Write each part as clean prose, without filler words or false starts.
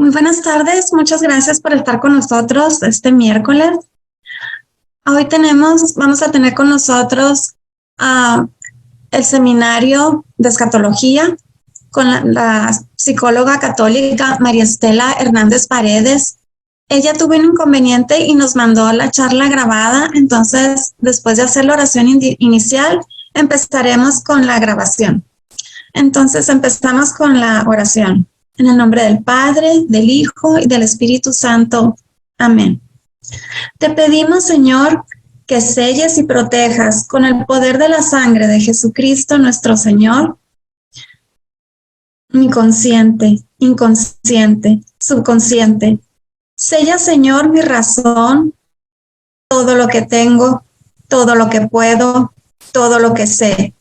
Muy buenas tardes, muchas gracias por estar con nosotros este miércoles. Hoy vamos a tener con nosotros el seminario de escatología con la psicóloga católica María Estela Hernández Paredes. Ella tuvo un inconveniente y nos mandó la charla grabada, entonces después de hacer la oración inicial, empezaremos con la grabación. Entonces empezamos con la oración. En el nombre del Padre, del Hijo y del Espíritu Santo. Amén. Te pedimos, Señor, que selles y protejas con el poder de la sangre de Jesucristo nuestro Señor, mi consciente, inconsciente, subconsciente. Sella, Señor, mi razón, todo lo que tengo, todo lo que puedo, todo lo que sé,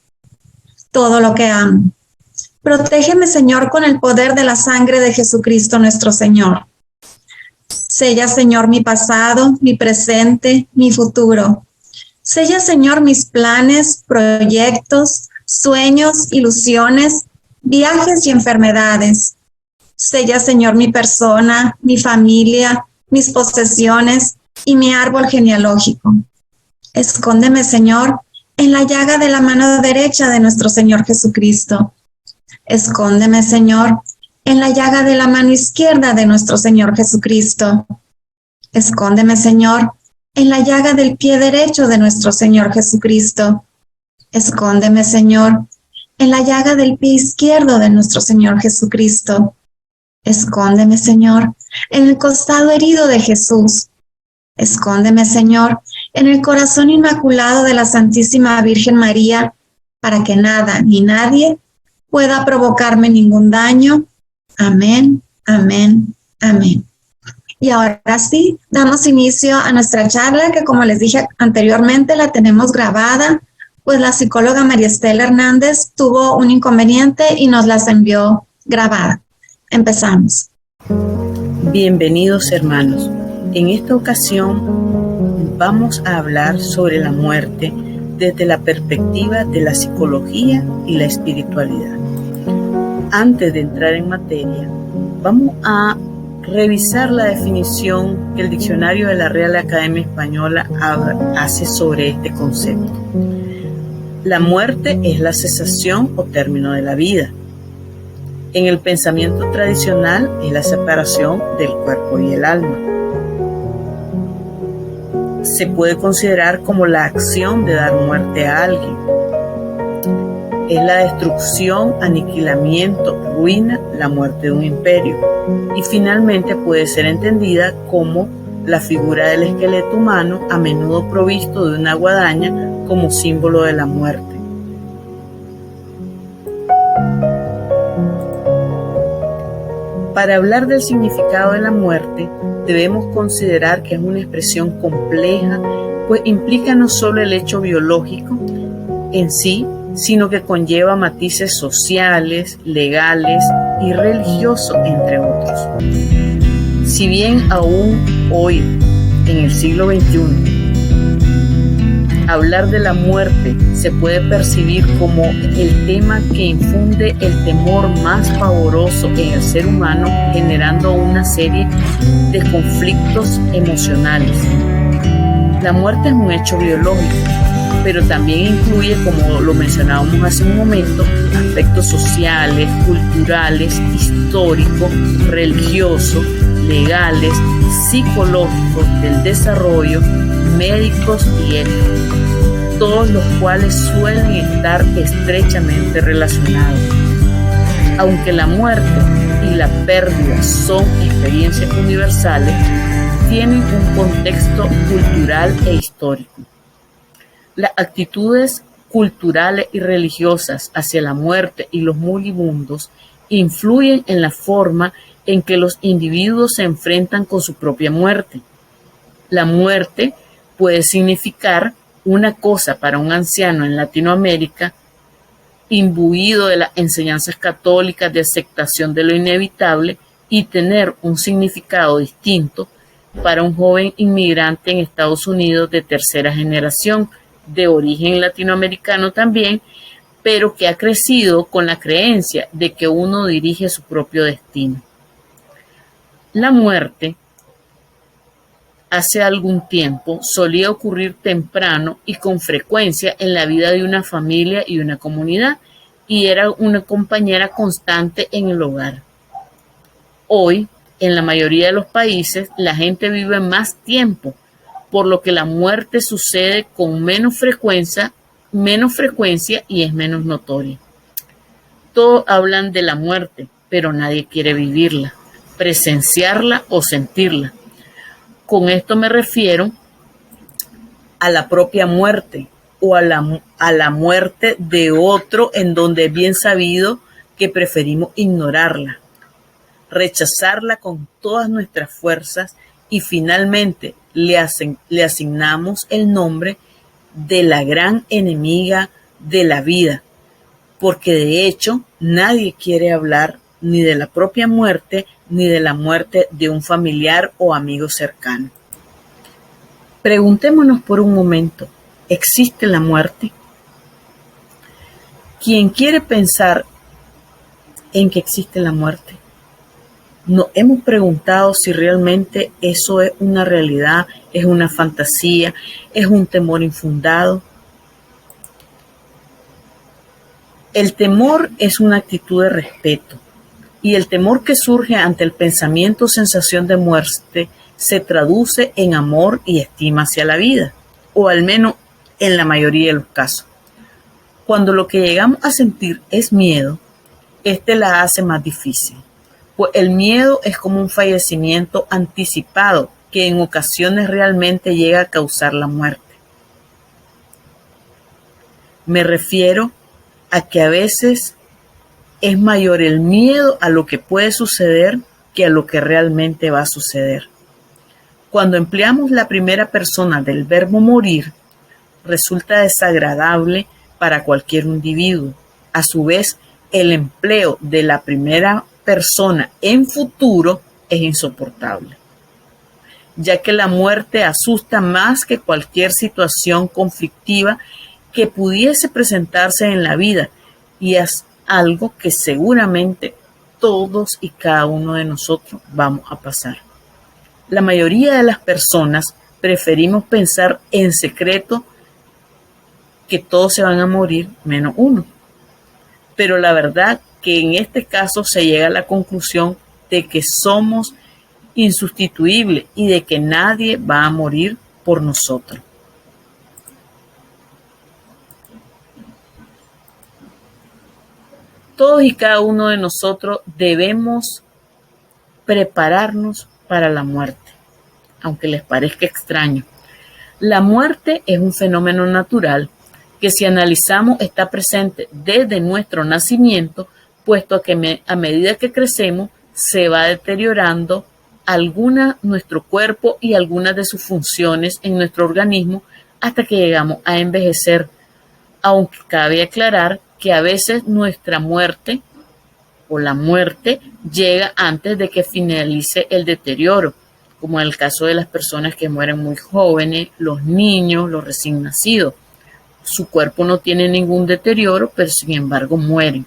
todo lo que amo. Protégeme, Señor, con el poder de la sangre de Jesucristo nuestro Señor. Sella, Señor, mi pasado, mi presente, mi futuro. Sella, Señor, mis planes, proyectos, sueños, ilusiones, viajes y enfermedades. Sella, Señor, mi persona, mi familia, mis posesiones y mi árbol genealógico. Escóndeme, Señor, en la llaga de la mano derecha de nuestro Señor Jesucristo. Escóndeme, Señor, en la llaga de la mano izquierda de nuestro Señor Jesucristo. Escóndeme, Señor, en la llaga del pie derecho de nuestro Señor Jesucristo. Escóndeme, Señor, en la llaga del pie izquierdo de nuestro Señor Jesucristo. Escóndeme, Señor, en el costado herido de Jesús. Escóndeme, Señor, en el corazón inmaculado de la Santísima Virgen María, para que nada ni nadie pueda provocarme ningún daño. Amén, amén, amén. Y ahora sí, damos inicio a nuestra charla que, como les dije anteriormente, la tenemos grabada, pues la psicóloga María Estela Hernández tuvo un inconveniente y nos las envió grabada. Empezamos. Bienvenidos, hermanos. En esta ocasión vamos a hablar sobre la muerte desde la perspectiva de la psicología y la espiritualidad. Antes de entrar en materia, vamos a revisar la definición que el diccionario de la Real Academia Española hace sobre este concepto. La muerte es la cesación o término de la vida. En el pensamiento tradicional es la separación del cuerpo y el alma. Se puede considerar como la acción de dar muerte a alguien. Es la destrucción, aniquilamiento, ruina, la muerte de un imperio. Y finalmente puede ser entendida como la figura del esqueleto humano, a menudo provisto de una guadaña como símbolo de la muerte. Para hablar del significado de la muerte, debemos considerar que es una expresión compleja, pues implica no solo el hecho biológico en sí, sino que conlleva matices sociales, legales y religiosos, entre otros. Si bien aún hoy, en el siglo XXI, hablar de la muerte se puede percibir como el tema que infunde el temor más pavoroso en el ser humano, generando una serie de conflictos emocionales. La muerte es un hecho biológico, pero también incluye, como lo mencionábamos hace un momento, aspectos sociales, culturales, históricos, religiosos, legales, psicológicos, del desarrollo, médicos y éticos, todos los cuales suelen estar estrechamente relacionados. Aunque la muerte y la pérdida son experiencias universales, tienen un contexto cultural e histórico. Las actitudes culturales y religiosas hacia la muerte y los moribundos influyen en la forma en que los individuos se enfrentan con su propia muerte. La muerte puede significar una cosa para un anciano en Latinoamérica, imbuido de las enseñanzas católicas de aceptación de lo inevitable, y tener un significado distinto para un joven inmigrante en Estados Unidos de tercera generación, de origen latinoamericano también, pero que ha crecido con la creencia de que uno dirige su propio destino. La muerte hace algún tiempo solía ocurrir temprano y con frecuencia en la vida de una familia y una comunidad, y era una compañera constante en el hogar. Hoy, en la mayoría de los países, la gente vive más tiempo, por lo que la muerte sucede con menos frecuencia y es menos notoria. Todos hablan de la muerte, pero nadie quiere vivirla, presenciarla o sentirla. Con esto me refiero a la propia muerte o a la muerte de otro, en donde es bien sabido que preferimos ignorarla, rechazarla con todas nuestras fuerzas y finalmente le asignamos el nombre de la gran enemiga de la vida, porque de hecho nadie quiere hablar ni de la propia muerte ni de la muerte de un familiar o amigo cercano. Preguntémonos por un momento, ¿existe la muerte? ¿Quién quiere pensar en que existe la muerte? Nos hemos preguntado si realmente eso es una realidad, es una fantasía, es un temor infundado. El temor es una actitud de respeto, y el temor que surge ante el pensamiento o sensación de muerte se traduce en amor y estima hacia la vida, o al menos en la mayoría de los casos. Cuando lo que llegamos a sentir es miedo, la hace más difícil, pues el miedo es como un fallecimiento anticipado que en ocasiones realmente llega a causar la muerte. Me refiero a que a veces es mayor el miedo a lo que puede suceder que a lo que realmente va a suceder. Cuando empleamos la primera persona del verbo morir, resulta desagradable para cualquier individuo. A su vez, el empleo de la primera persona en futuro es insoportable, ya que la muerte asusta más que cualquier situación conflictiva que pudiese presentarse en la vida, y es algo que seguramente todos y cada uno de nosotros vamos a pasar. La mayoría de las personas preferimos pensar en secreto que todos se van a morir menos uno. Pero la verdad que en este caso se llega a la conclusión de que somos insustituibles y de que nadie va a morir por nosotros. Todos y cada uno de nosotros debemos prepararnos para la muerte, aunque les parezca extraño. La muerte es un fenómeno natural que, si analizamos, está presente desde nuestro nacimiento, puesto que a medida que crecemos se va deteriorando nuestro cuerpo y algunas de sus funciones en nuestro organismo hasta que llegamos a envejecer, aunque cabe aclarar que a veces nuestra muerte o la muerte llega antes de que finalice el deterioro, como en el caso de las personas que mueren muy jóvenes, los niños, los recién nacidos. Su cuerpo no tiene ningún deterioro, pero sin embargo mueren.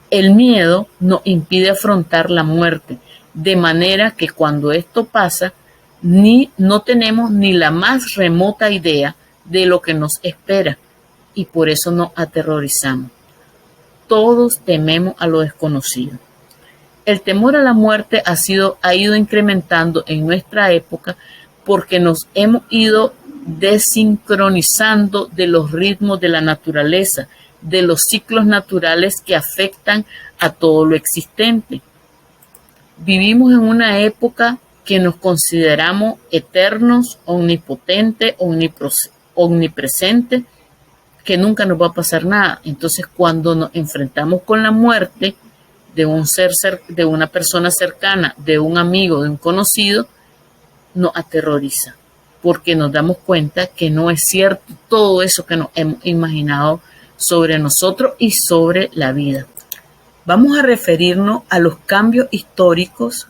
El miedo nos impide afrontar la muerte, de manera que cuando esto pasa, no tenemos ni la más remota idea de lo que nos espera, y por eso nos aterrorizamos. Todos tememos a lo desconocido. El temor a la muerte ha ido incrementando en nuestra época porque nos hemos ido desincronizando de los ritmos de la naturaleza, de los ciclos naturales que afectan a todo lo existente. Vivimos en una época que nos consideramos eternos, omnipotentes, omnipresentes, que nunca nos va a pasar nada. Entonces, cuando nos enfrentamos con la muerte de de una persona cercana, de un amigo, de un conocido, nos aterroriza, porque nos damos cuenta que no es cierto todo eso que nos hemos imaginado sobre nosotros y sobre la vida. Vamos a referirnos a los cambios históricos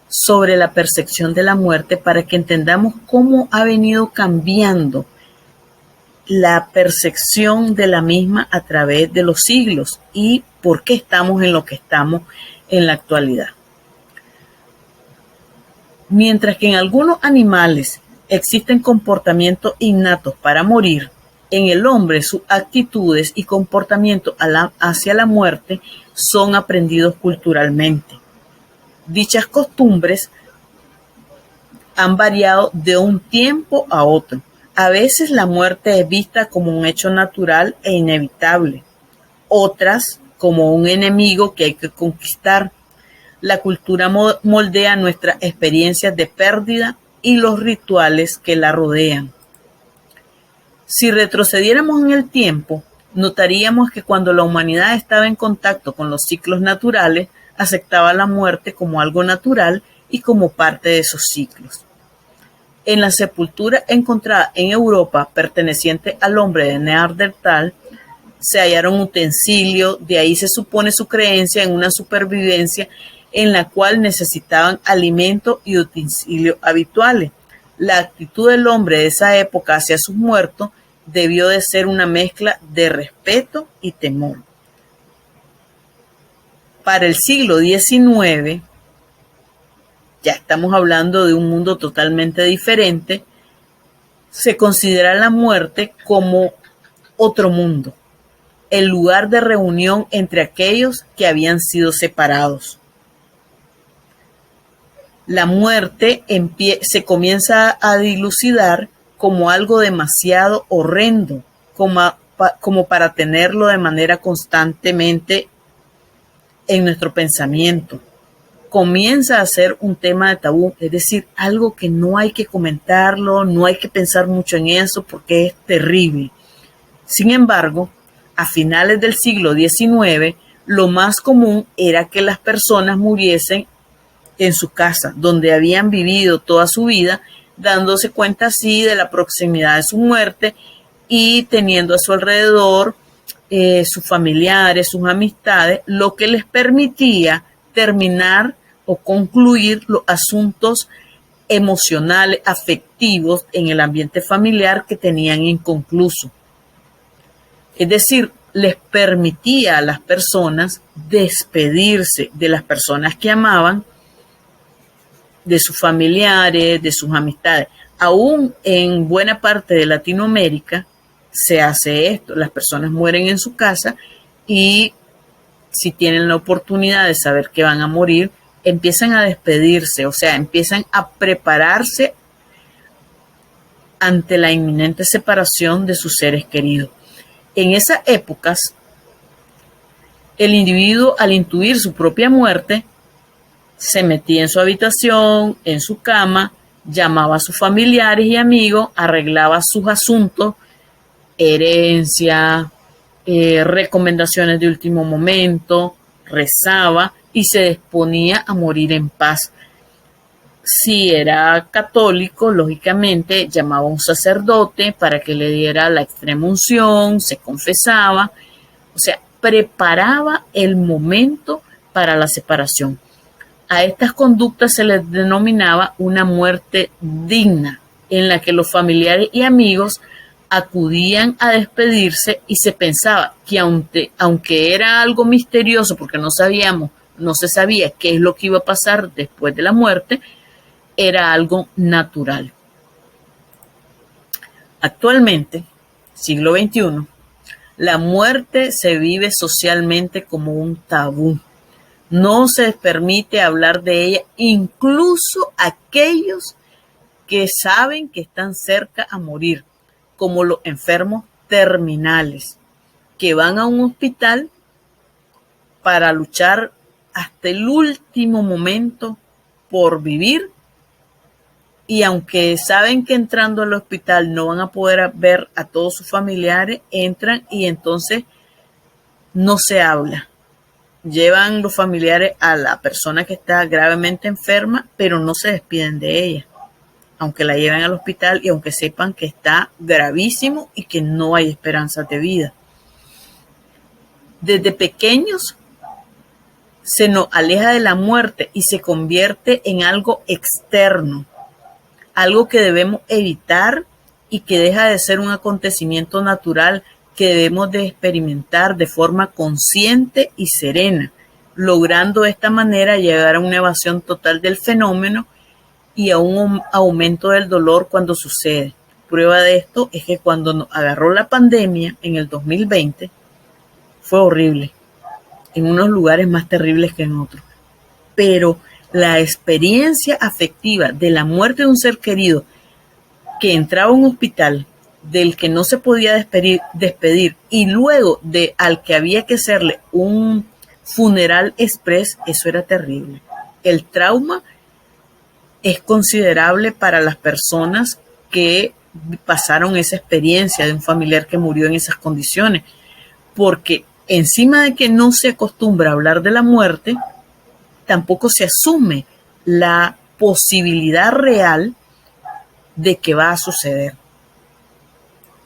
sobre la percepción de la muerte para que entendamos cómo ha venido cambiando la percepción de la misma a través de los siglos y por qué estamos en lo que estamos en la actualidad. Mientras que en algunos animales existen comportamientos innatos para morir, en el hombre sus actitudes y comportamientos hacia la muerte son aprendidos culturalmente. Dichas costumbres han variado de un tiempo a otro. A veces la muerte es vista como un hecho natural e inevitable, otras como un enemigo que hay que conquistar. La cultura moldea nuestras experiencias de pérdida y los rituales que la rodean. Si retrocediéramos en el tiempo, notaríamos que cuando la humanidad estaba en contacto con los ciclos naturales, aceptaba la muerte como algo natural y como parte de esos ciclos. En la sepultura encontrada en Europa perteneciente al hombre de Neandertal, se hallaron utensilios, de ahí se supone su creencia en una supervivencia en la cual necesitaban alimento y utensilios habituales. La actitud del hombre de esa época hacia sus muertos debió de ser una mezcla de respeto y temor. Para el siglo XIX, ya estamos hablando de un mundo totalmente diferente, se considera la muerte como otro mundo, el lugar de reunión entre aquellos que habían sido separados. La muerte se comienza a dilucidar como algo demasiado horrendo, como para tenerlo de manera constantemente en nuestro pensamiento. Comienza a ser un tema de tabú, es decir, algo que no hay que comentarlo, no hay que pensar mucho en eso porque es terrible. Sin embargo, a finales del siglo XIX, lo más común era que las personas muriesen en su casa, donde habían vivido toda su vida, dándose cuenta así de la proximidad de su muerte y teniendo a su alrededor sus familiares, sus amistades, lo que les permitía terminar o concluir los asuntos emocionales, afectivos en el ambiente familiar que tenían inconcluso. Es decir, les permitía a las personas despedirse de las personas que amaban, de sus familiares, de sus amistades. Aún en buena parte de Latinoamérica se hace esto. Las personas mueren en su casa y si tienen la oportunidad de saber que van a morir, empiezan a despedirse, o sea, empiezan a prepararse ante la inminente separación de sus seres queridos. En esas épocas, el individuo, al intuir su propia muerte, se metía en su habitación, en su cama, llamaba a sus familiares y amigos, arreglaba sus asuntos, herencia, recomendaciones de último momento, rezaba y se disponía a morir en paz. Si era católico, lógicamente llamaba a un sacerdote para que le diera la extrema unción, se confesaba, o sea, preparaba el momento para la separación. A estas conductas se les denominaba una muerte digna, en la que los familiares y amigos acudían a despedirse y se pensaba que aunque era algo misterioso porque no se sabía qué es lo que iba a pasar después de la muerte, era algo natural. Actualmente, siglo XXI, la muerte se vive socialmente como un tabú. No se les permite hablar de ella, incluso aquellos que saben que están cerca a morir, como los enfermos terminales, que van a un hospital para luchar hasta el último momento por vivir, y aunque saben que entrando al hospital no van a poder ver a todos sus familiares, entran y entonces no se habla. Llevan los familiares a la persona que está gravemente enferma, pero no se despiden de ella, aunque la lleven al hospital y aunque sepan que está gravísimo y que no hay esperanzas de vida. Desde pequeños se nos aleja de la muerte y se convierte en algo externo, algo que debemos evitar y que deja de ser un acontecimiento natural que debemos de experimentar de forma consciente y serena, logrando de esta manera llegar a una evasión total del fenómeno y a un aumento del dolor cuando sucede. Prueba de esto es que cuando nos agarró la pandemia en el 2020, fue horrible, en unos lugares más terribles que en otros. Pero la experiencia afectiva de la muerte de un ser querido que entraba a un hospital, del que no se podía despedir y luego al que había que hacerle un funeral express, eso era terrible. El trauma es considerable para las personas que pasaron esa experiencia de un familiar que murió en esas condiciones, porque encima de que no se acostumbra a hablar de la muerte, tampoco se asume la posibilidad real de que va a suceder.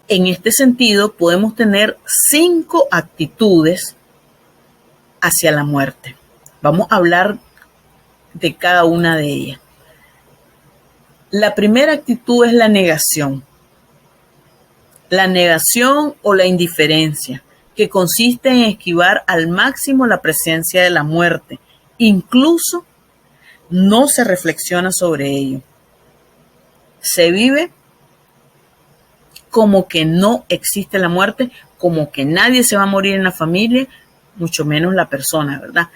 En este sentido, podemos tener 5 actitudes hacia la muerte. Vamos a hablar de cada una de ellas. La primera actitud es la negación. La negación o la indiferencia, que consiste en esquivar al máximo la presencia de la muerte. Incluso no se reflexiona sobre ello. Se vive como que no existe la muerte, como que nadie se va a morir en la familia, mucho menos la persona, ¿verdad?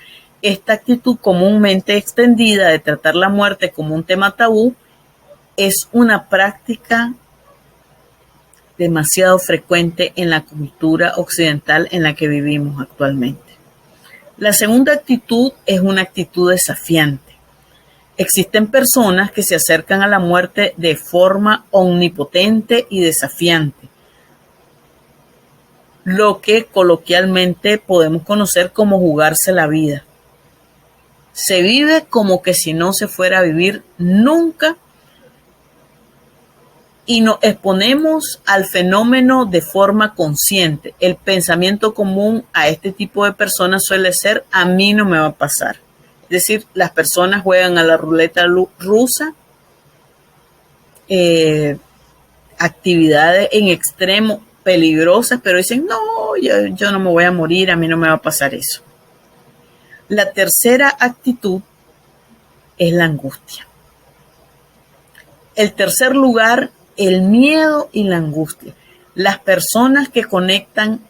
Esta actitud comúnmente extendida de tratar la muerte como un tema tabú es una práctica demasiado frecuente en la cultura occidental en la que vivimos actualmente. La segunda actitud es una actitud desafiante. Existen personas que se acercan a la muerte de forma omnipotente y desafiante, lo que coloquialmente podemos conocer como jugarse la vida. Se vive como que si no se fuera a vivir nunca y nos exponemos al fenómeno de forma consciente. El pensamiento común a este tipo de personas suele ser: a mí no me va a pasar. Es decir, las personas juegan a la ruleta rusa, actividades en extremo peligrosas, pero dicen: no, yo no me voy a morir, a mí no me va a pasar eso. La tercera actitud es la angustia. El tercer lugar, el miedo y la angustia. Las personas que conectan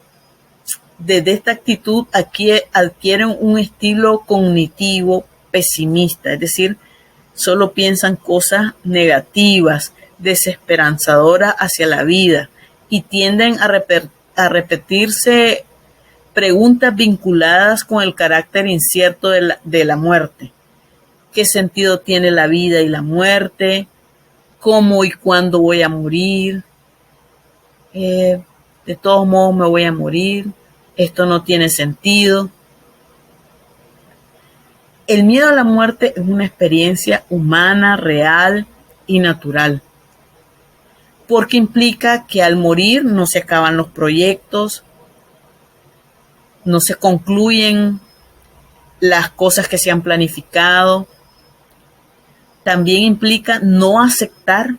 desde esta actitud aquí adquieren un estilo cognitivo pesimista, es decir, solo piensan cosas negativas, desesperanzadoras hacia la vida y tienden a repetirse preguntas vinculadas con el carácter incierto de la muerte. ¿Qué sentido tiene la vida y la muerte? ¿Cómo y cuándo voy a morir? De todos modos me voy a morir. Esto no tiene sentido. El miedo a la muerte es una experiencia humana, real y natural, porque implica que al morir no se acaban los proyectos, no se concluyen las cosas que se han planificado. También implica no aceptar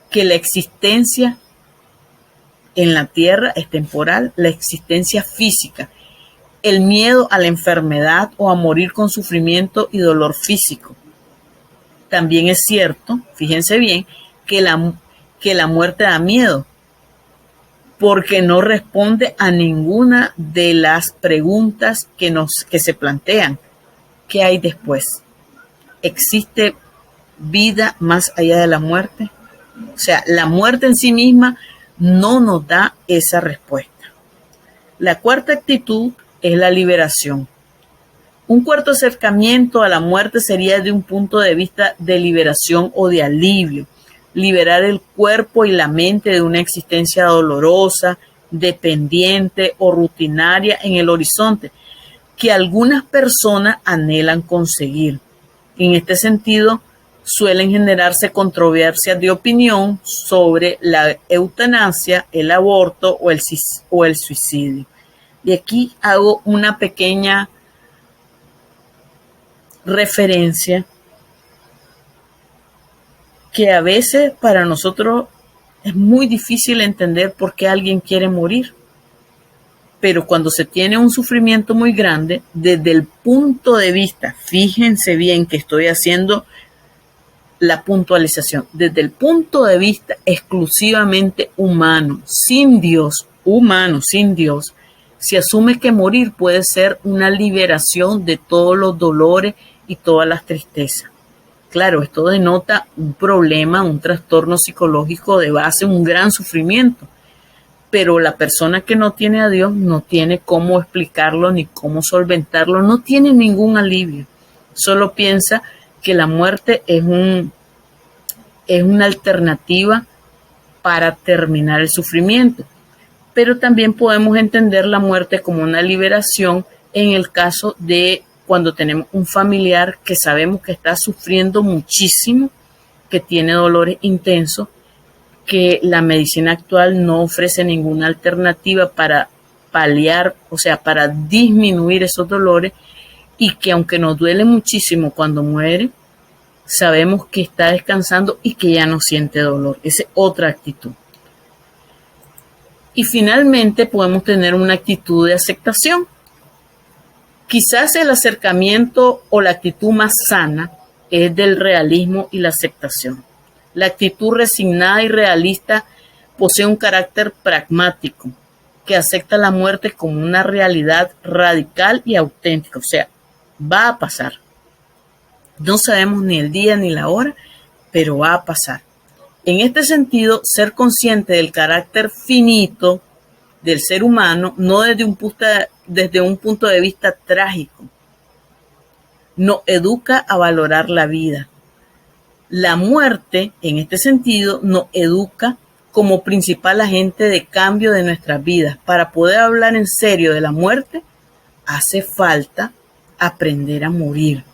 que la existencia en la tierra es temporal, la existencia física, el miedo a la enfermedad o a morir con sufrimiento y dolor físico. También es cierto, fíjense bien, que la muerte da miedo, porque no responde a ninguna de las preguntas que se plantean. ¿Qué hay después? ¿Existe vida más allá de la muerte? O sea, la muerte en sí misma no nos da esa respuesta. La cuarta actitud es la liberación. Un cuarto acercamiento a la muerte sería de un punto de vista de liberación o de alivio. Liberar el cuerpo y la mente de una existencia dolorosa, dependiente o rutinaria en el horizonte, que algunas personas anhelan conseguir. En este sentido, suelen generarse controversias de opinión sobre la eutanasia, el aborto o el suicidio. Y aquí hago una pequeña referencia que a veces para nosotros es muy difícil entender por qué alguien quiere morir. Pero cuando se tiene un sufrimiento muy grande, desde el punto de vista, fíjense bien que estoy haciendo la puntualización desde el punto de vista exclusivamente humano, sin Dios, se asume que morir puede ser una liberación de todos los dolores y todas las tristezas. Claro, esto denota un problema, un trastorno psicológico de base, un gran sufrimiento. Pero la persona que no tiene a Dios no tiene cómo explicarlo ni cómo solventarlo, no tiene ningún alivio. Solo piensa que la muerte es una alternativa para terminar el sufrimiento. Pero también podemos entender la muerte como una liberación en el caso de cuando tenemos un familiar que sabemos que está sufriendo muchísimo, que tiene dolores intensos, que la medicina actual no ofrece ninguna alternativa para paliar, o sea, para disminuir esos dolores, y que aunque nos duele muchísimo cuando muere, sabemos que está descansando y que ya no siente dolor. Esa es otra actitud. Y finalmente podemos tener una actitud de aceptación. Quizás el acercamiento o la actitud más sana es del realismo y la aceptación. La actitud resignada y realista posee un carácter pragmático que acepta la muerte como una realidad radical y auténtica. O sea, va a pasar. No sabemos ni el día ni la hora, pero va a pasar. En este sentido, ser consciente del carácter finito del ser humano, no desde un punto de vista trágico, nos educa a valorar la vida. La muerte, en este sentido, nos educa como principal agente de cambio de nuestras vidas. Para poder hablar en serio de la muerte, hace falta aprender a morir.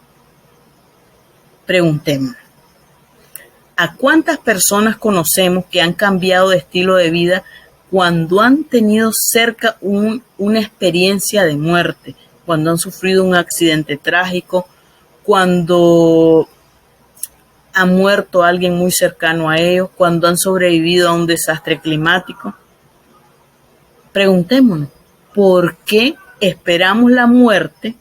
Preguntemos, ¿a cuántas personas conocemos que han cambiado de estilo de vida cuando han tenido cerca una experiencia de muerte, cuando han sufrido un accidente trágico, cuando ha muerto alguien muy cercano a ellos, cuando han sobrevivido a un desastre climático? Preguntémonos, ¿por qué esperamos la muerte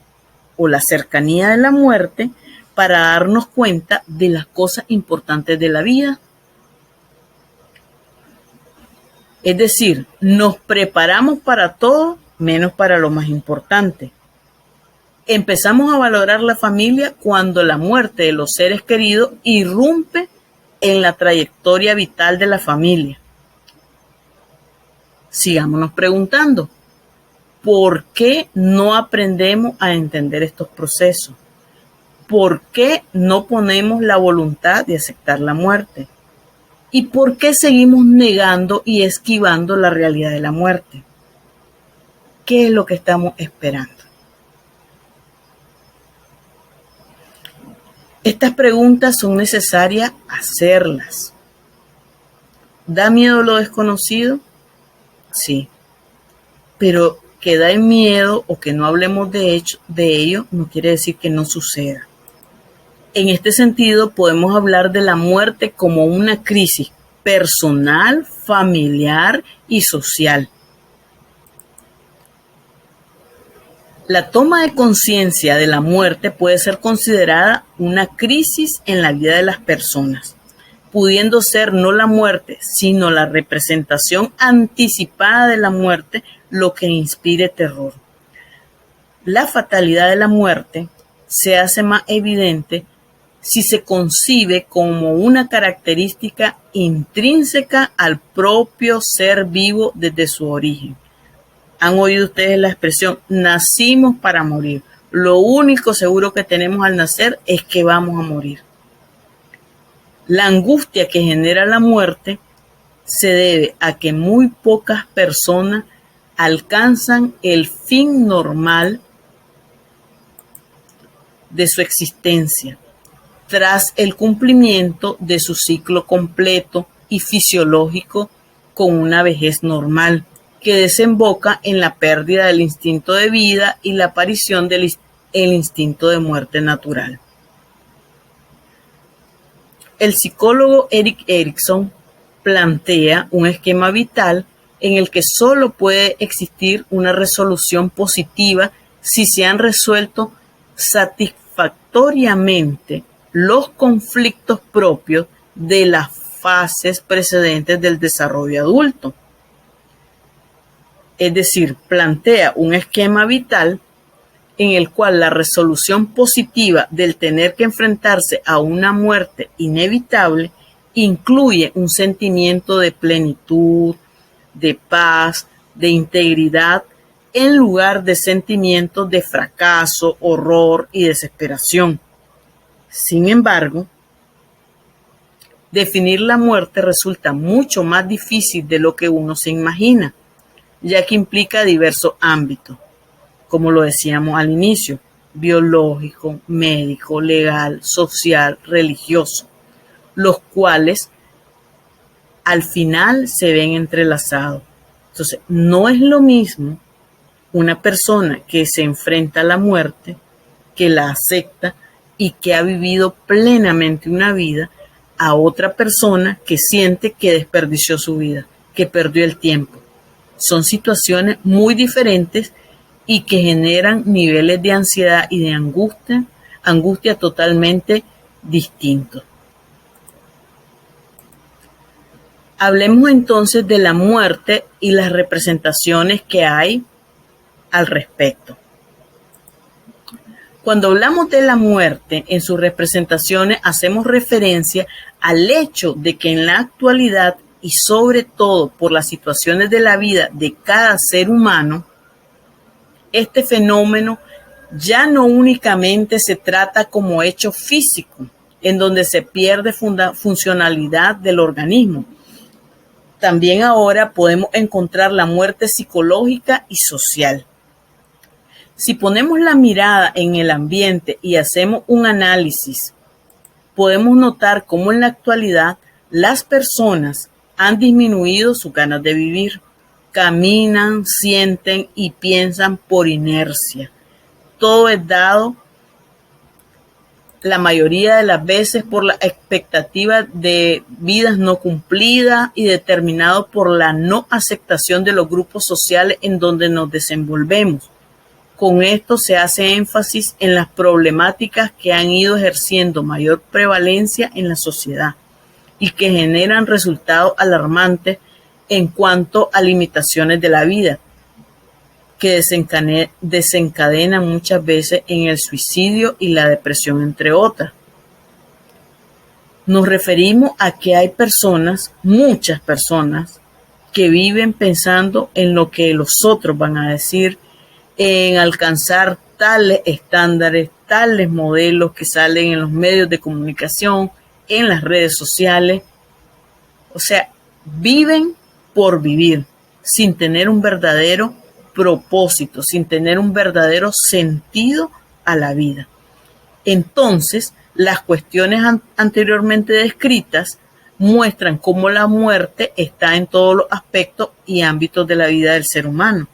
o la cercanía de la muerte para darnos cuenta de las cosas importantes de la vida? Es decir, nos preparamos para todo menos para lo más importante. Empezamos a valorar la familia cuando la muerte de los seres queridos irrumpe en la trayectoria vital de la familia. Sigámonos preguntando, ¿por qué no aprendemos a entender estos procesos? ¿Por qué no ponemos la voluntad de aceptar la muerte? ¿Y por qué seguimos negando y esquivando la realidad de la muerte? ¿Qué es lo que estamos esperando? Estas preguntas son necesarias hacerlas. ¿Da miedo lo desconocido? Sí. Pero que da miedo o que no hablemos de ello no quiere decir que no suceda. En este sentido, podemos hablar de la muerte como una crisis personal, familiar y social. La toma de conciencia de la muerte puede ser considerada una crisis en la vida de las personas, pudiendo ser no la muerte, sino la representación anticipada de la muerte lo que inspire terror. La fatalidad de la muerte se hace más evidente si se concibe como una característica intrínseca al propio ser vivo desde su origen. ¿Han oído ustedes la expresión nacimos para morir? Lo único seguro que tenemos al nacer es que vamos a morir. La angustia que genera la muerte se debe a que muy pocas personas alcanzan el fin normal de su existencia tras el cumplimiento de su ciclo completo y fisiológico con una vejez normal, que desemboca en la pérdida del instinto de vida y la aparición del instinto de muerte natural. El psicólogo Erik Erikson plantea un esquema vital en el que solo puede existir una resolución positiva si se han resuelto satisfactoriamente los conflictos propios de las fases precedentes del desarrollo adulto. Es decir, plantea un esquema vital en el cual la resolución positiva del tener que enfrentarse a una muerte inevitable incluye un sentimiento de plenitud, de paz, de integridad, en lugar de sentimientos de fracaso, horror y desesperación. Sin embargo, definir la muerte resulta mucho más difícil de lo que uno se imagina, ya que implica diversos ámbitos, como lo decíamos al inicio: biológico, médico, legal, social, religioso, los cuales al final se ven entrelazados. Entonces, no es lo mismo una persona que se enfrenta a la muerte, que la acepta y que ha vivido plenamente una vida, a otra persona que siente que desperdició su vida, que perdió el tiempo. Son situaciones muy diferentes y que generan niveles de ansiedad y de angustia totalmente distintos. Hablemos entonces de la muerte y las representaciones que hay al respecto. Cuando hablamos de la muerte en sus representaciones, hacemos referencia al hecho de que en la actualidad, y sobre todo por las situaciones de la vida de cada ser humano, este fenómeno ya no únicamente se trata como hecho físico, en donde se pierde funcionalidad del organismo. También ahora podemos encontrar la muerte psicológica y social. Si ponemos la mirada en el ambiente y hacemos un análisis, podemos notar cómo en la actualidad las personas han disminuido sus ganas de vivir. Caminan, sienten y piensan por inercia. Todo es dado la mayoría de las veces por la expectativa de vidas no cumplidas y determinado por la no aceptación de los grupos sociales en donde nos desenvolvemos. Con esto se hace énfasis en las problemáticas que han ido ejerciendo mayor prevalencia en la sociedad y que generan resultados alarmantes en cuanto a limitaciones de la vida, que desencadenan muchas veces en el suicidio y la depresión, entre otras. Nos referimos a que hay personas, muchas personas, que viven pensando en lo que los otros van a decir, en alcanzar tales estándares, tales modelos que salen en los medios de comunicación, en las redes sociales. O sea, viven por vivir, sin tener un verdadero propósito, sin tener un verdadero sentido a la vida. Entonces, las cuestiones anteriormente descritas muestran cómo la muerte está en todos los aspectos y ámbitos de la vida del ser humano.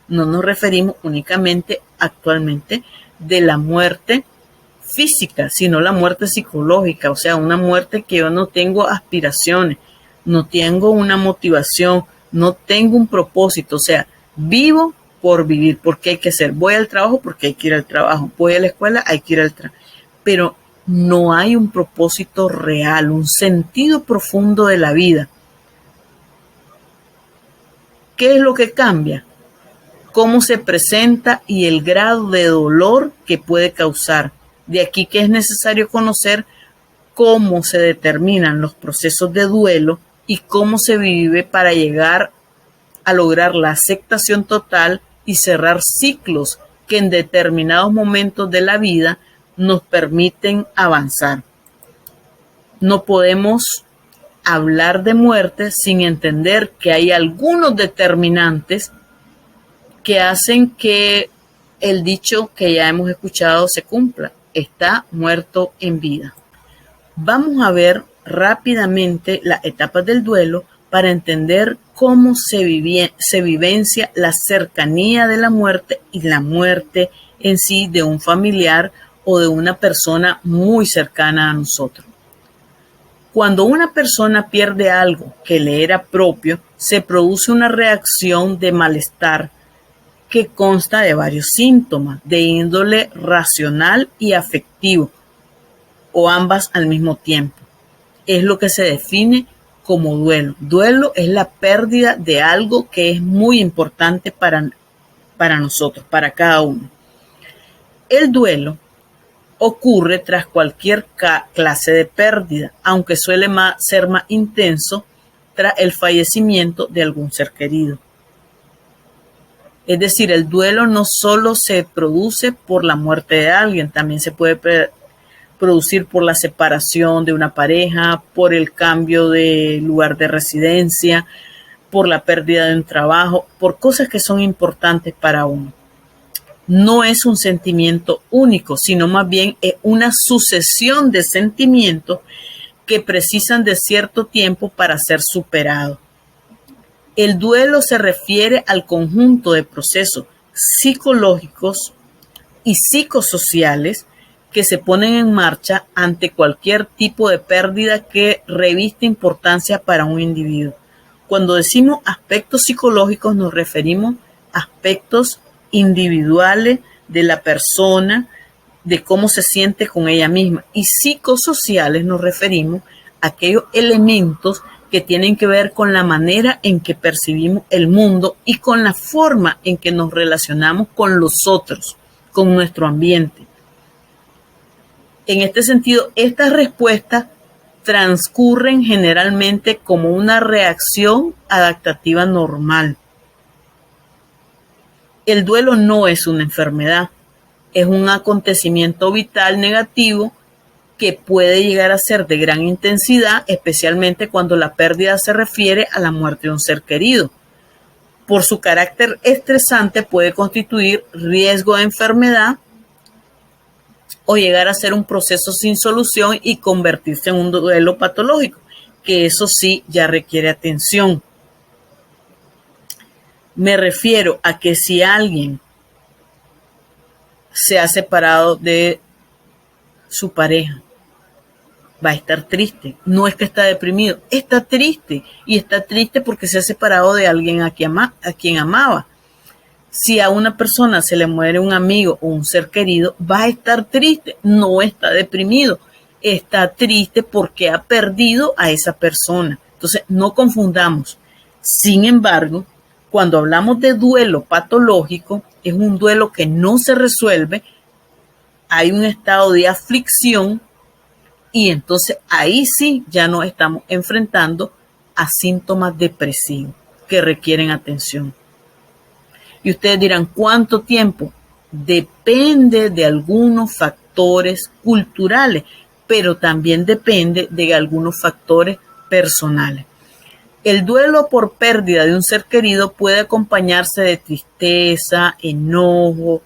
No nos referimos únicamente actualmente de la muerte física, sino la muerte psicológica, o sea, una muerte que yo no tengo aspiraciones, no tengo una motivación, no tengo un propósito, o sea, vivo por vivir, porque hay que hacer. Voy al trabajo porque hay que ir al trabajo, voy a la escuela, hay que ir al trabajo, pero no hay un propósito real, un sentido profundo de la vida. ¿Qué es lo que cambia? Cómo se presenta y el grado de dolor que puede causar. De aquí que es necesario conocer cómo se determinan los procesos de duelo y cómo se vive para llegar a lograr la aceptación total y cerrar ciclos que en determinados momentos de la vida nos permiten avanzar. No podemos hablar de muerte sin entender que hay algunos determinantes que hacen que el dicho que ya hemos escuchado se cumpla: está muerto en vida. Vamos a ver rápidamente las etapas del duelo para entender cómo se vivencia la cercanía de la muerte y la muerte en sí de un familiar o de una persona muy cercana a nosotros. Cuando una persona pierde algo que le era propio, se produce una reacción de malestar que consta de varios síntomas de índole racional y afectivo. o ambas al mismo tiempo. Es lo que se define como duelo. Duelo es la pérdida de algo que es muy importante para nosotros, para cada uno. El duelo ocurre tras cualquier clase de pérdida, aunque suele ser más intenso tras el fallecimiento de algún ser querido. Es decir, el duelo no solo se produce por la muerte de alguien, también se puede producir por la separación de una pareja, por el cambio de lugar de residencia, por la pérdida de un trabajo, por cosas que son importantes para uno. No es un sentimiento único, sino más bien es una sucesión de sentimientos que precisan de cierto tiempo para ser superados. El duelo se refiere al conjunto de procesos psicológicos y psicosociales que se ponen en marcha ante cualquier tipo de pérdida que reviste importancia para un individuo. Cuando decimos aspectos psicológicos nos referimos a aspectos individuales de la persona, de cómo se siente con ella misma, y psicosociales nos referimos a aquellos elementos que tienen que ver con la manera en que percibimos el mundo y con la forma en que nos relacionamos con los otros, con nuestro ambiente. En este sentido, estas respuestas transcurren generalmente como una reacción adaptativa normal. El duelo no es una enfermedad, es un acontecimiento vital negativo que puede llegar a ser de gran intensidad, especialmente cuando la pérdida se refiere a la muerte de un ser querido. Por su carácter estresante puede constituir riesgo de enfermedad o llegar a ser un proceso sin solución y convertirse en un duelo patológico, que eso sí ya requiere atención. Me refiero a que si alguien se ha separado de su pareja, va a estar triste. No es que está deprimido, está triste. Y está triste porque se ha separado de alguien a quien amaba. Si a una persona se le muere un amigo o un ser querido, va a estar triste. No está deprimido. Está triste porque ha perdido a esa persona. Entonces, no confundamos. Sin embargo, cuando hablamos de duelo patológico, es un duelo que no se resuelve. Hay un estado de aflicción. Y entonces ahí sí ya nos estamos enfrentando a síntomas depresivos que requieren atención. Y ustedes dirán, ¿cuánto tiempo? Depende de algunos factores culturales, pero también depende de algunos factores personales. El duelo por pérdida de un ser querido puede acompañarse de tristeza, enojo,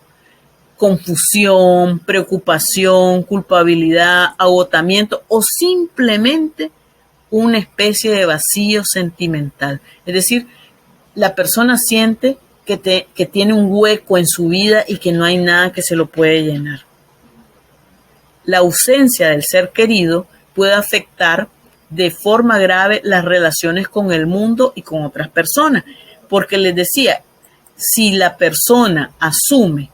confusión, preocupación, culpabilidad, agotamiento o simplemente una especie de vacío sentimental. Es decir, la persona siente que tiene un hueco en su vida y que no hay nada que se lo puede llenar. La ausencia del ser querido puede afectar de forma grave las relaciones con el mundo y con otras personas, porque les decía, si la persona asume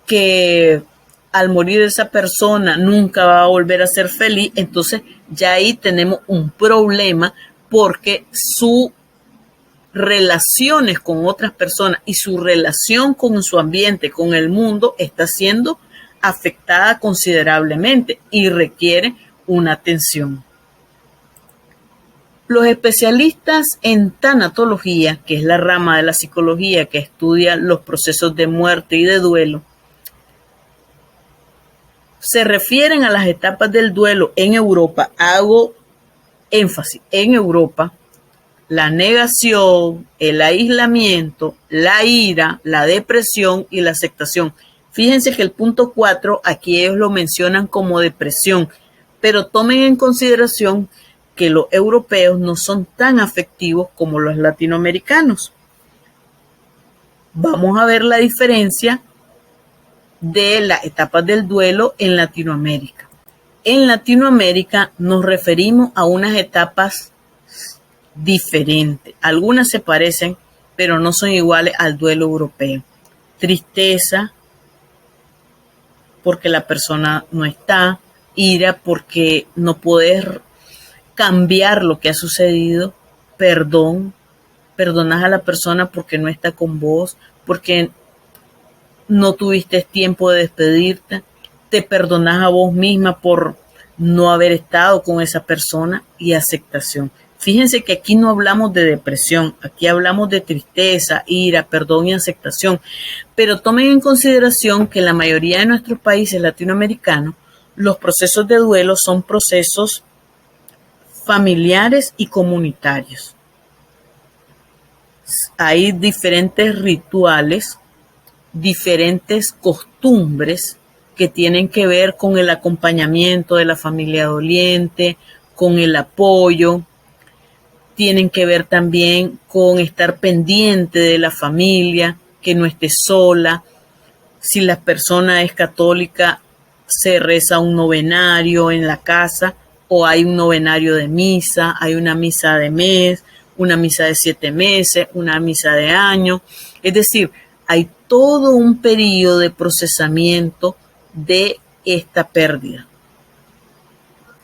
que al morir esa persona nunca va a volver a ser feliz, entonces ya ahí tenemos un problema porque sus relaciones con otras personas y su relación con su ambiente, con el mundo, está siendo afectada considerablemente y requiere una atención. Los especialistas en tanatología, que es la rama de la psicología que estudia los procesos de muerte y de duelo, se refieren a las etapas del duelo en Europa. Hago énfasis en Europa: la negación, el aislamiento, la ira, la depresión y la aceptación. Fíjense que el punto 4 aquí ellos lo mencionan como depresión, pero tomen en consideración que los europeos no son tan afectivos como los latinoamericanos. Vamos a ver la diferencia de las etapas del duelo en Latinoamérica. En Latinoamérica nos referimos a unas etapas diferentes. Algunas se parecen, pero no son iguales al duelo europeo. Tristeza, porque la persona no está. ira porque no puedes cambiar lo que ha sucedido, perdón, perdonas a la persona porque no está con vos, porque no tuviste tiempo de despedirte, te perdonas a vos misma por no haber estado con esa persona, y aceptación. Fíjense que aquí no hablamos de depresión, aquí hablamos de tristeza, ira, perdón y aceptación, pero tomen en consideración que en la mayoría de nuestros países latinoamericanos los procesos de duelo son procesos familiares y comunitarios. Hay diferentes rituales, diferentes costumbres que tienen que ver con el acompañamiento de la familia doliente, con el apoyo, tienen que ver también con estar pendiente de la familia, que no esté sola. Si la persona es católica, se reza un novenario en la casa, o hay un novenario de misa, hay una misa de mes, una misa de 7 meses, una misa de año. Es decir, hay todo un periodo de procesamiento de esta pérdida,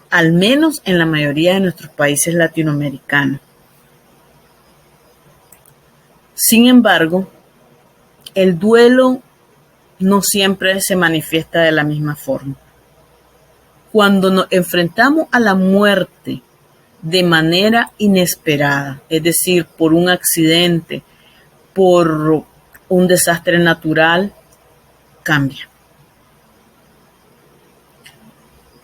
al menos en la mayoría de nuestros países latinoamericanos. Sin embargo, el duelo no siempre se manifiesta de la misma forma. Cuando nos enfrentamos a la muerte de manera inesperada, es decir, por un accidente, por un desastre natural, cambia.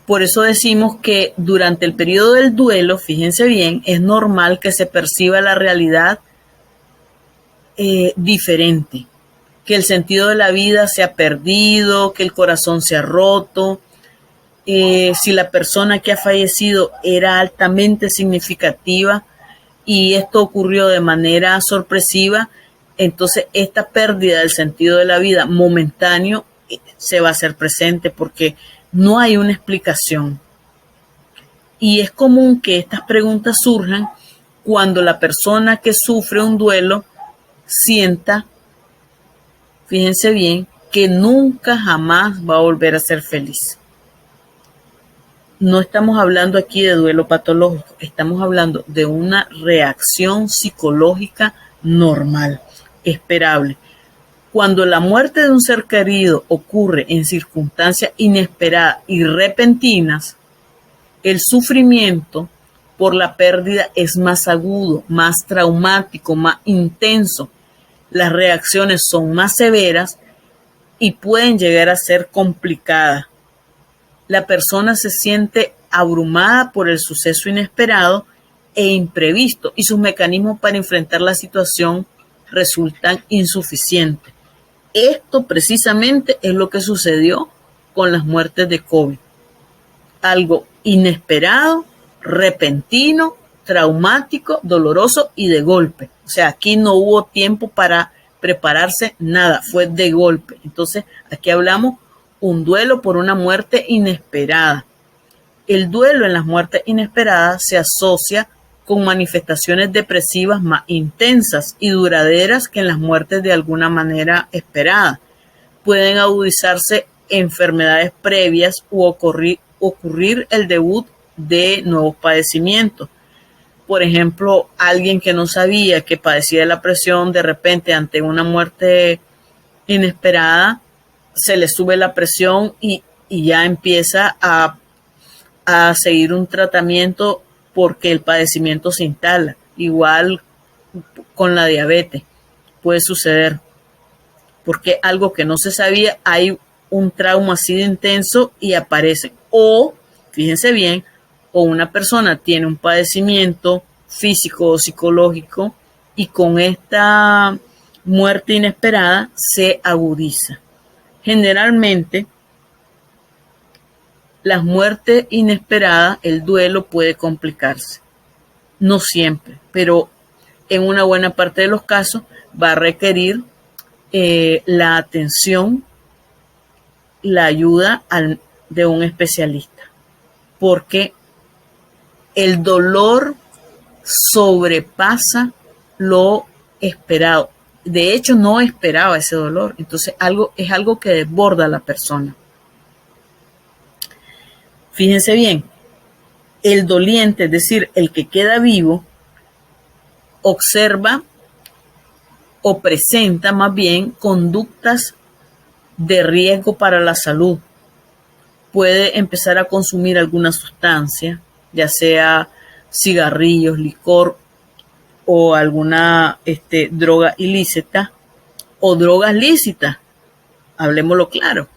Por eso decimos que durante el periodo del duelo, fíjense bien, es normal que se perciba la realidad diferente, que el sentido de la vida se ha perdido, que el corazón se ha roto. Si la persona que ha fallecido era altamente significativa y esto ocurrió de manera sorpresiva, entonces esta pérdida del sentido de la vida momentáneo se va a hacer presente porque no hay una explicación. Y es común que estas preguntas surjan cuando la persona que sufre un duelo sienta, fíjense bien, que nunca jamás va a volver a ser feliz. No estamos hablando aquí de duelo patológico, estamos hablando de una reacción psicológica normal, esperable. Cuando la muerte de un ser querido ocurre en circunstancias inesperadas y repentinas, el sufrimiento por la pérdida es más agudo, más traumático, más intenso. Las reacciones son más severas y pueden llegar a ser complicadas. La persona se siente abrumada por el suceso inesperado e imprevisto y sus mecanismos para enfrentar la situación resultan insuficientes. Esto precisamente es lo que sucedió con las muertes de COVID. Algo inesperado, repentino, traumático, doloroso y de golpe. O sea, aquí no hubo tiempo para prepararse, nada, fue de golpe. Entonces, aquí hablamos un duelo por una muerte inesperada. El duelo en las muertes inesperadas se asocia con manifestaciones depresivas más intensas y duraderas que en las muertes de alguna manera esperadas. Pueden agudizarse enfermedades previas u ocurrir el debut de nuevos padecimientos. Por ejemplo, alguien que no sabía que padecía de la presión, de repente ante una muerte inesperada, se le sube la presión y ya empieza a seguir un tratamiento porque el padecimiento se instala. Igual con la diabetes puede suceder, porque algo que no se sabía, hay un trauma así de intenso y aparece. O, fíjense bien, o una persona tiene un padecimiento físico o psicológico y con esta muerte inesperada se agudiza. Generalmente, las muertes inesperadas, el duelo puede complicarse. No siempre, pero en una buena parte de los casos va a requerir la atención, la ayuda de un especialista, porque el dolor sobrepasa lo esperado. De hecho, no esperaba ese dolor, entonces es algo que desborda a la persona. Fíjense bien, el doliente, es decir, el que queda vivo, observa o presenta más bien conductas de riesgo para la salud. Puede empezar a consumir alguna sustancia, ya sea cigarrillos, licor o alguna droga ilícita o drogas lícitas. Hablemoslo claro.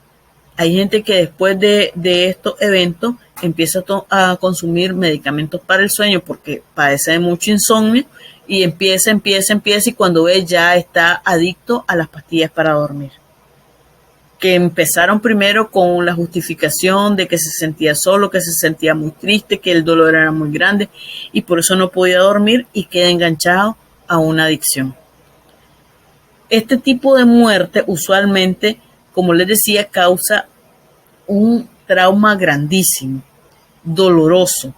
Hay gente que después de estos eventos empieza a consumir medicamentos para el sueño porque padece de mucho insomnio y empieza y cuando ve ya está adicto a las pastillas para dormir. Que empezaron primero con la justificación de que se sentía solo, que se sentía muy triste, que el dolor era muy grande y por eso no podía dormir y queda enganchado a una adicción. Este tipo de muerte usualmente, como les decía, causa un trauma grandísimo, doloroso,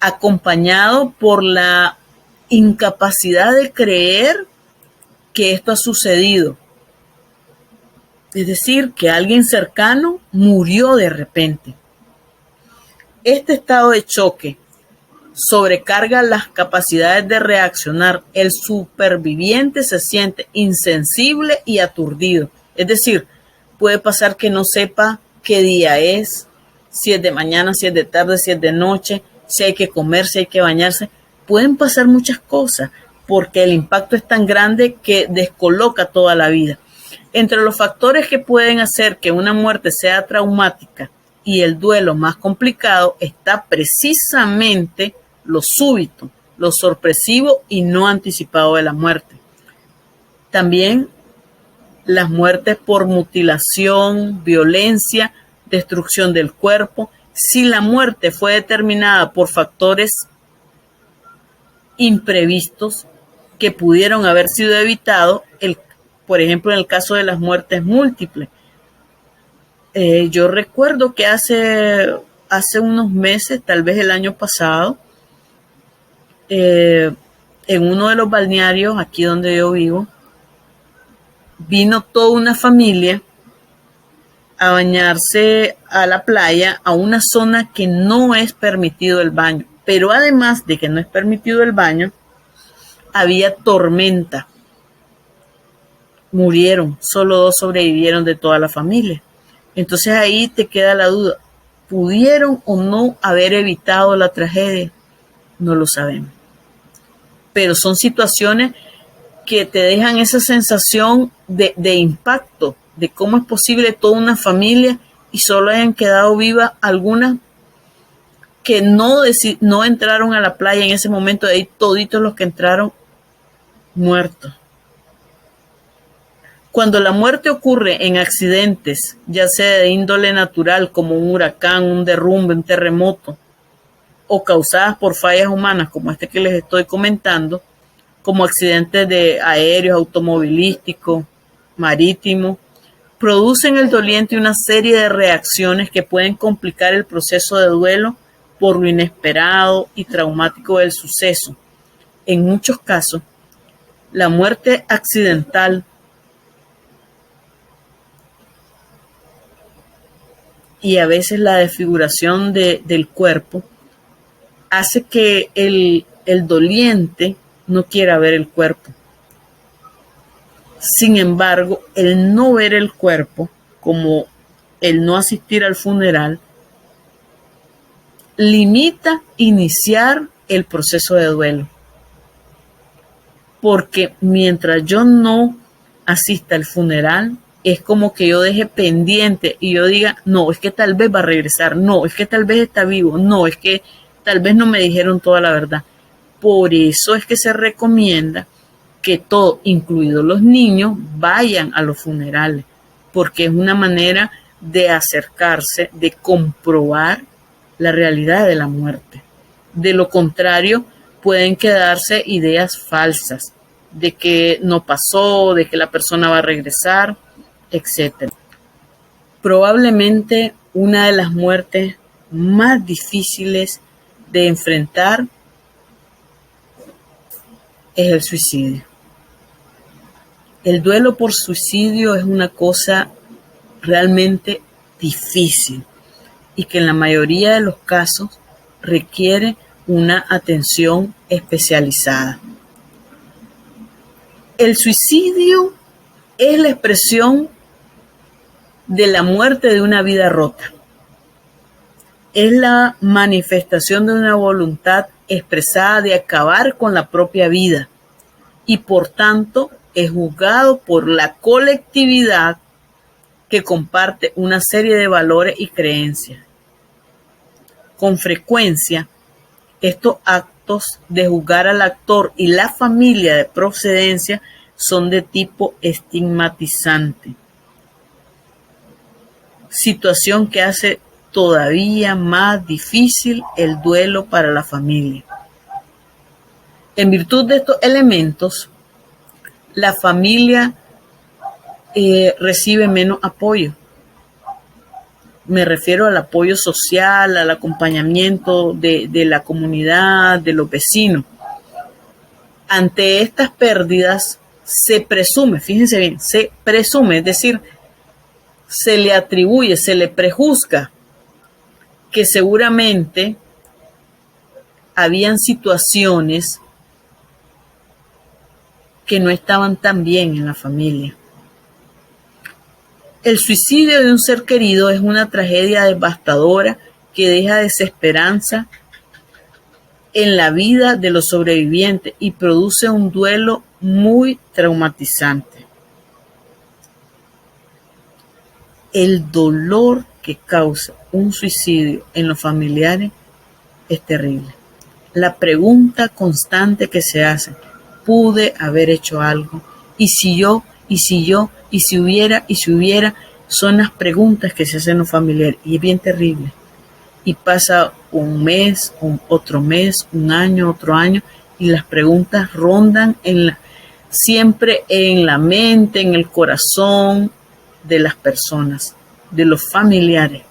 acompañado por la incapacidad de creer que esto ha sucedido. Es decir, que alguien cercano murió de repente. Este estado de choque sobrecarga las capacidades de reaccionar. El superviviente se siente insensible y aturdido. Es decir, puede pasar que no sepa qué día es, si es de mañana, si es de tarde, si es de noche, si hay que comer, si hay que bañarse. Pueden pasar muchas cosas porque el impacto es tan grande que descoloca toda la vida. Entre los factores que pueden hacer que una muerte sea traumática y el duelo más complicado está precisamente lo súbito, lo sorpresivo y no anticipado de la muerte. También las muertes por mutilación, violencia, destrucción del cuerpo. Si la muerte fue determinada por factores imprevistos que pudieron haber sido evitados, por ejemplo, en el caso de las muertes múltiples. Yo recuerdo que hace unos meses, tal vez el año pasado, en uno de los balnearios aquí donde yo vivo, vino toda una familia a bañarse a la playa, a una zona que no es permitido el baño. Pero además de que no es permitido el baño, había tormenta. Murieron, solo 2 sobrevivieron de toda la familia. Entonces ahí te queda la duda, ¿pudieron o no haber evitado la tragedia? No lo sabemos. Pero son situaciones que te dejan esa sensación de impacto, de cómo es posible toda una familia y solo hayan quedado vivas algunas que no entraron a la playa en ese momento, de ahí toditos los que entraron muertos. Cuando la muerte ocurre en accidentes, ya sea de índole natural como un huracán, un derrumbe, un terremoto, o causadas por fallas humanas como este que les estoy comentando, como accidentes de aéreos, automovilísticos, marítimos, producen el doliente una serie de reacciones que pueden complicar el proceso de duelo por lo inesperado y traumático del suceso. En muchos casos, la muerte accidental y a veces la desfiguración del cuerpo hace que el doliente no quiera ver el cuerpo. Sin embargo, el no ver el cuerpo, como el no asistir al funeral, limita iniciar el proceso de duelo. Porque mientras yo no asista al funeral, es como que yo deje pendiente y yo diga, no, es que tal vez va a regresar, no, es que tal vez está vivo, no, es que tal vez no me dijeron toda la verdad. Por eso es que se recomienda que todos, incluidos los niños, vayan a los funerales, porque es una manera de acercarse, de comprobar la realidad de la muerte. De lo contrario, pueden quedarse ideas falsas de que no pasó, de que la persona va a regresar, etc. Probablemente una de las muertes más difíciles de enfrentar es el suicidio. El duelo por suicidio es una cosa realmente difícil, y que en la mayoría de los casos requiere una atención especializada. El suicidio es la expresión de la muerte de una vida rota. Es la manifestación de una voluntad expresada de acabar con la propia vida y por tanto es juzgado por la colectividad que comparte una serie de valores y creencias. Con frecuencia, estos actos de juzgar al actor y la familia de procedencia son de tipo estigmatizante, situación que hace todavía más difícil el duelo para la familia. En virtud de estos elementos, la familia recibe menos apoyo. Me refiero al apoyo social, al acompañamiento de la comunidad, de los vecinos. Ante estas pérdidas se presume, fíjense bien, se presume, es decir, se le atribuye, se le prejuzga que seguramente habían situaciones que no estaban tan bien en la familia. El suicidio de un ser querido es una tragedia devastadora que deja desesperanza en la vida de los sobrevivientes y produce un duelo muy traumatizante. El dolor que causa un suicidio en los familiares es terrible. La pregunta constante que se hace: ¿pude haber hecho algo? ¿Y si yo? ¿Y si yo? ¿Y si hubiera? ¿Y si hubiera? Son las preguntas que se hacen los familiares y es bien terrible. Y pasa un mes, otro mes, un año, otro año y las preguntas rondan siempre en la mente, en el corazón de las personas, de los familiares.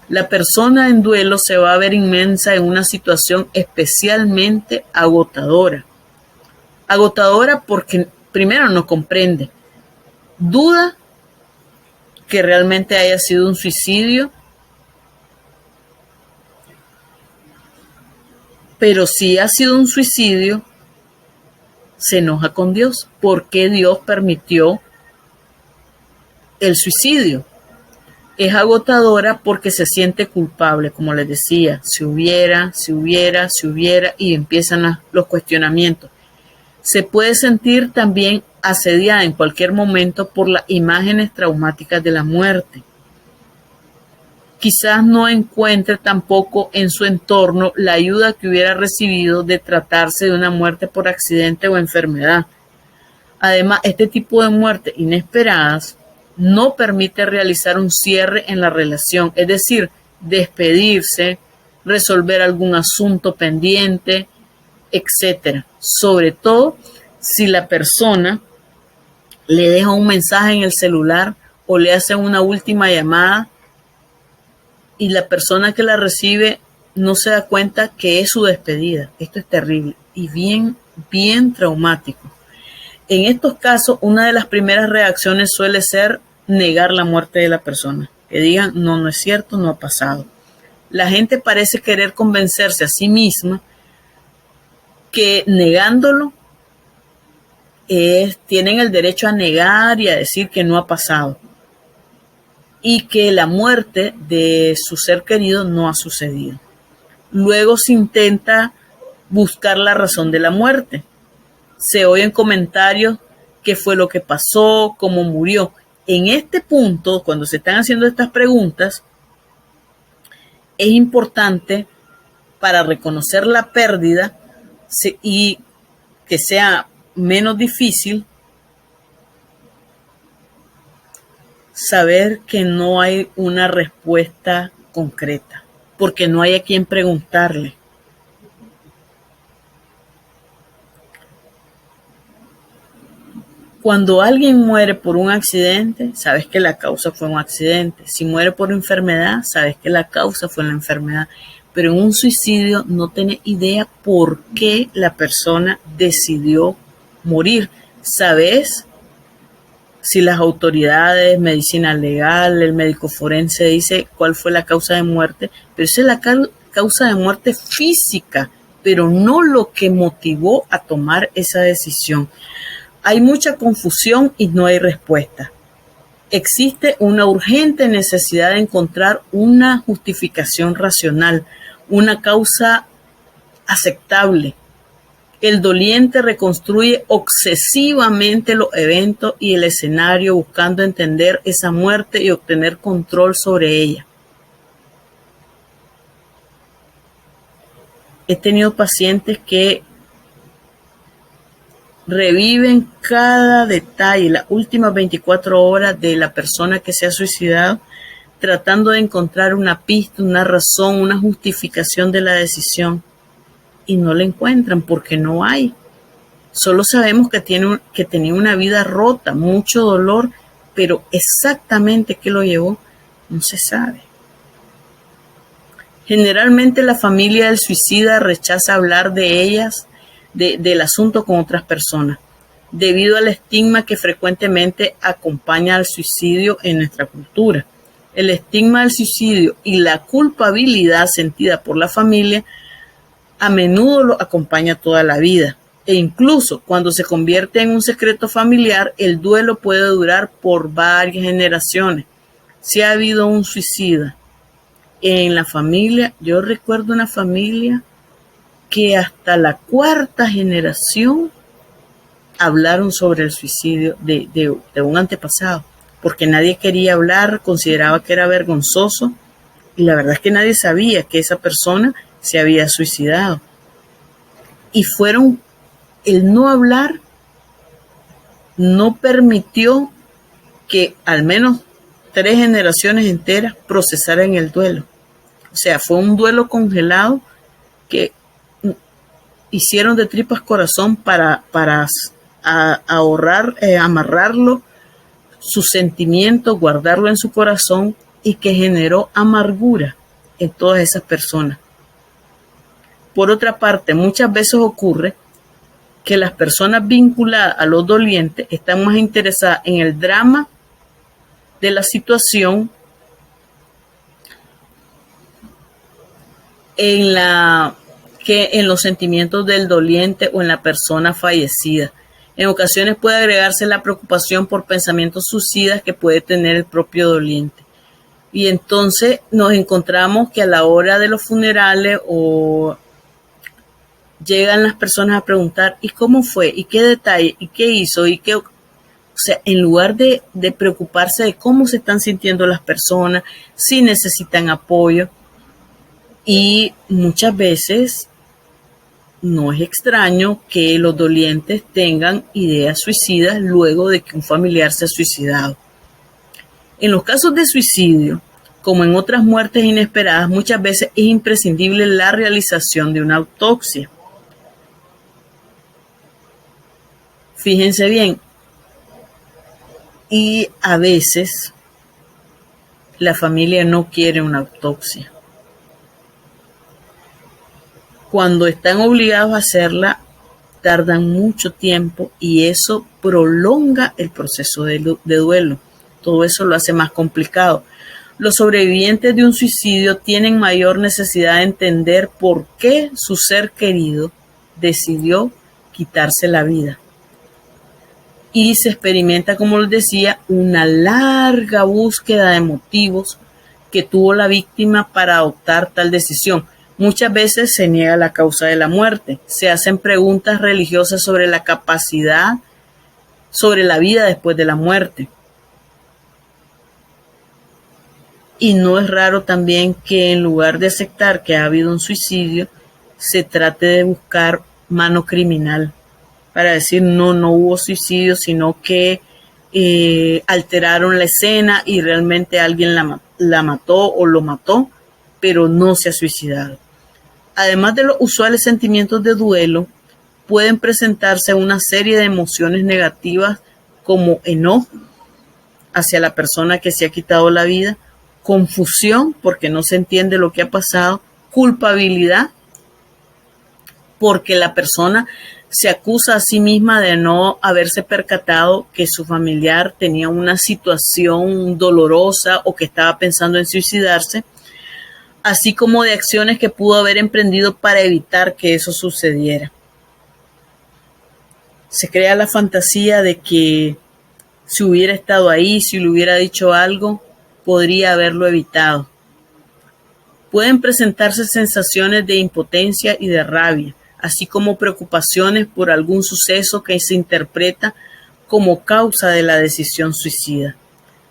La persona en duelo se va a ver inmersa en una situación especialmente agotadora. Agotadora porque primero no comprende, duda que realmente haya sido un suicidio, pero si ha sido un suicidio, se enoja con Dios. ¿Por qué Dios permitió el suicidio? Es agotadora porque se siente culpable, como les decía, si hubiera, y empiezan los cuestionamientos. Se puede sentir también asediada en cualquier momento por las imágenes traumáticas de la muerte. Quizás no encuentre tampoco en su entorno la ayuda que hubiera recibido de tratarse de una muerte por accidente o enfermedad. Además, este tipo de muertes inesperadas no permite realizar un cierre en la relación, es decir, despedirse, resolver algún asunto pendiente, etc. Sobre todo si la persona le deja un mensaje en el celular o le hace una última llamada y la persona que la recibe no se da cuenta que es su despedida. Esto es terrible y bien traumático. En estos casos, una de las primeras reacciones suele ser negar la muerte de la persona. Que digan, no es cierto, no ha pasado. La gente parece querer convencerse a sí misma que negándolo tienen el derecho a negar y a decir que no ha pasado y que la muerte de su ser querido no ha sucedido. Luego se intenta buscar la razón de la muerte. Se oyen comentarios: qué fue lo que pasó, cómo murió. En este punto, cuando se están haciendo estas preguntas, es importante para reconocer la pérdida y que sea menos difícil saber que no hay una respuesta concreta, porque no hay a quien preguntarle. Cuando alguien muere por un accidente, sabes que la causa fue un accidente. Si muere por enfermedad, sabes que la causa fue la enfermedad. Pero en un suicidio no tenés idea por qué la persona decidió morir. Sabes si las autoridades, medicina legal, el médico forense dice cuál fue la causa de muerte, pero esa es la causa de muerte física, pero no lo que motivó a tomar esa decisión. Hay mucha confusión y no hay respuesta. Existe una urgente necesidad de encontrar una justificación racional, una causa aceptable. El doliente reconstruye obsesivamente los eventos y el escenario buscando entender esa muerte y obtener control sobre ella. He tenido pacientes que reviven cada detalle, las últimas 24 horas de la persona que se ha suicidado, tratando de encontrar una pista, una razón, una justificación de la decisión. Y no la encuentran porque no hay. Solo sabemos que tenía una vida rota, mucho dolor, pero exactamente qué lo llevó no se sabe. Generalmente la familia del suicida rechaza hablar de ellas, del asunto con otras personas, debido al estigma que frecuentemente acompaña al suicidio en nuestra cultura. El estigma del suicidio y la culpabilidad sentida por la familia a menudo lo acompaña toda la vida, e incluso cuando se convierte en un secreto familiar, el duelo puede durar por varias generaciones. Si ha habido un suicida en la familia, yo recuerdo una familia que hasta la 4ª generación hablaron sobre el suicidio de un antepasado, porque nadie quería hablar, consideraba que era vergonzoso, y la verdad es que nadie sabía que esa persona se había suicidado. Y el no hablar no permitió que al menos 3 generaciones enteras procesaran el duelo. O sea, fue un duelo congelado que hicieron de tripas corazón para ahorrar, amarrarlo, sus sentimientos, guardarlo en su corazón, y que generó amargura en todas esas personas. Por otra parte, muchas veces ocurre que las personas vinculadas a los dolientes están más interesadas en el drama de la situación, que en los sentimientos del doliente o en la persona fallecida. En ocasiones puede agregarse la preocupación por pensamientos suicidas que puede tener el propio doliente. Y entonces nos encontramos que a la hora de los funerales llegan las personas a preguntar, ¿y cómo fue? ¿Y qué detalle? ¿Y qué hizo? ¿Y qué? O sea, en lugar de preocuparse de cómo se están sintiendo las personas, si necesitan apoyo. Y muchas veces no es extraño que los dolientes tengan ideas suicidas luego de que un familiar se ha suicidado. En los casos de suicidio, como en otras muertes inesperadas, muchas veces es imprescindible la realización de una autopsia. Fíjense bien, y a veces la familia no quiere una autopsia. Cuando están obligados a hacerla, tardan mucho tiempo y eso prolonga el proceso de duelo. Todo eso lo hace más complicado. Los sobrevivientes de un suicidio tienen mayor necesidad de entender por qué su ser querido decidió quitarse la vida. Y se experimenta, como les decía, una larga búsqueda de motivos que tuvo la víctima para adoptar tal decisión. Muchas veces se niega la causa de la muerte. Se hacen preguntas religiosas sobre la capacidad, sobre la vida después de la muerte. Y no es raro también que en lugar de aceptar que ha habido un suicidio, se trate de buscar mano criminal para decir no hubo suicidio, sino que alteraron la escena y realmente alguien la mató o lo mató, pero no se ha suicidado. Además de los usuales sentimientos de duelo, pueden presentarse una serie de emociones negativas como enojo hacia la persona que se ha quitado la vida, confusión porque no se entiende lo que ha pasado, culpabilidad porque la persona Se acusa a sí misma de no haberse percatado que su familiar tenía una situación dolorosa o que estaba pensando en suicidarse, así como de acciones que pudo haber emprendido para evitar que eso sucediera. Se crea la fantasía de que si hubiera estado ahí, si le hubiera dicho algo, podría haberlo evitado. Pueden presentarse sensaciones de impotencia y de rabia, así como preocupaciones por algún suceso que se interpreta como causa de la decisión suicida.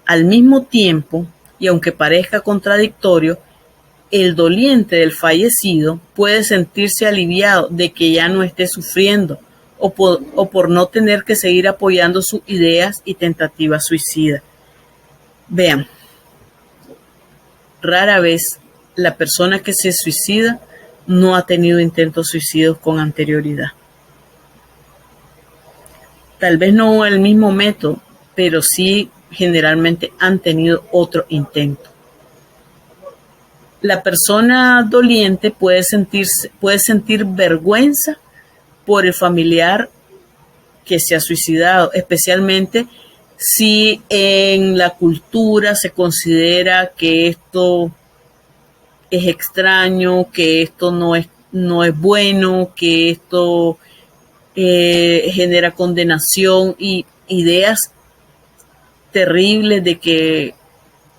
Al mismo tiempo, y aunque parezca contradictorio, el doliente del fallecido puede sentirse aliviado de que ya no esté sufriendo o por no tener que seguir apoyando sus ideas y tentativas suicidas. Vean, rara vez la persona que se suicida no ha tenido intentos suicidas con anterioridad. Tal vez no el mismo método, pero sí generalmente han tenido otro intento. La persona doliente puede sentir vergüenza por el familiar que se ha suicidado, especialmente si en la cultura se considera que esto es extraño, que esto no es bueno, que esto genera condenación y ideas terribles de que,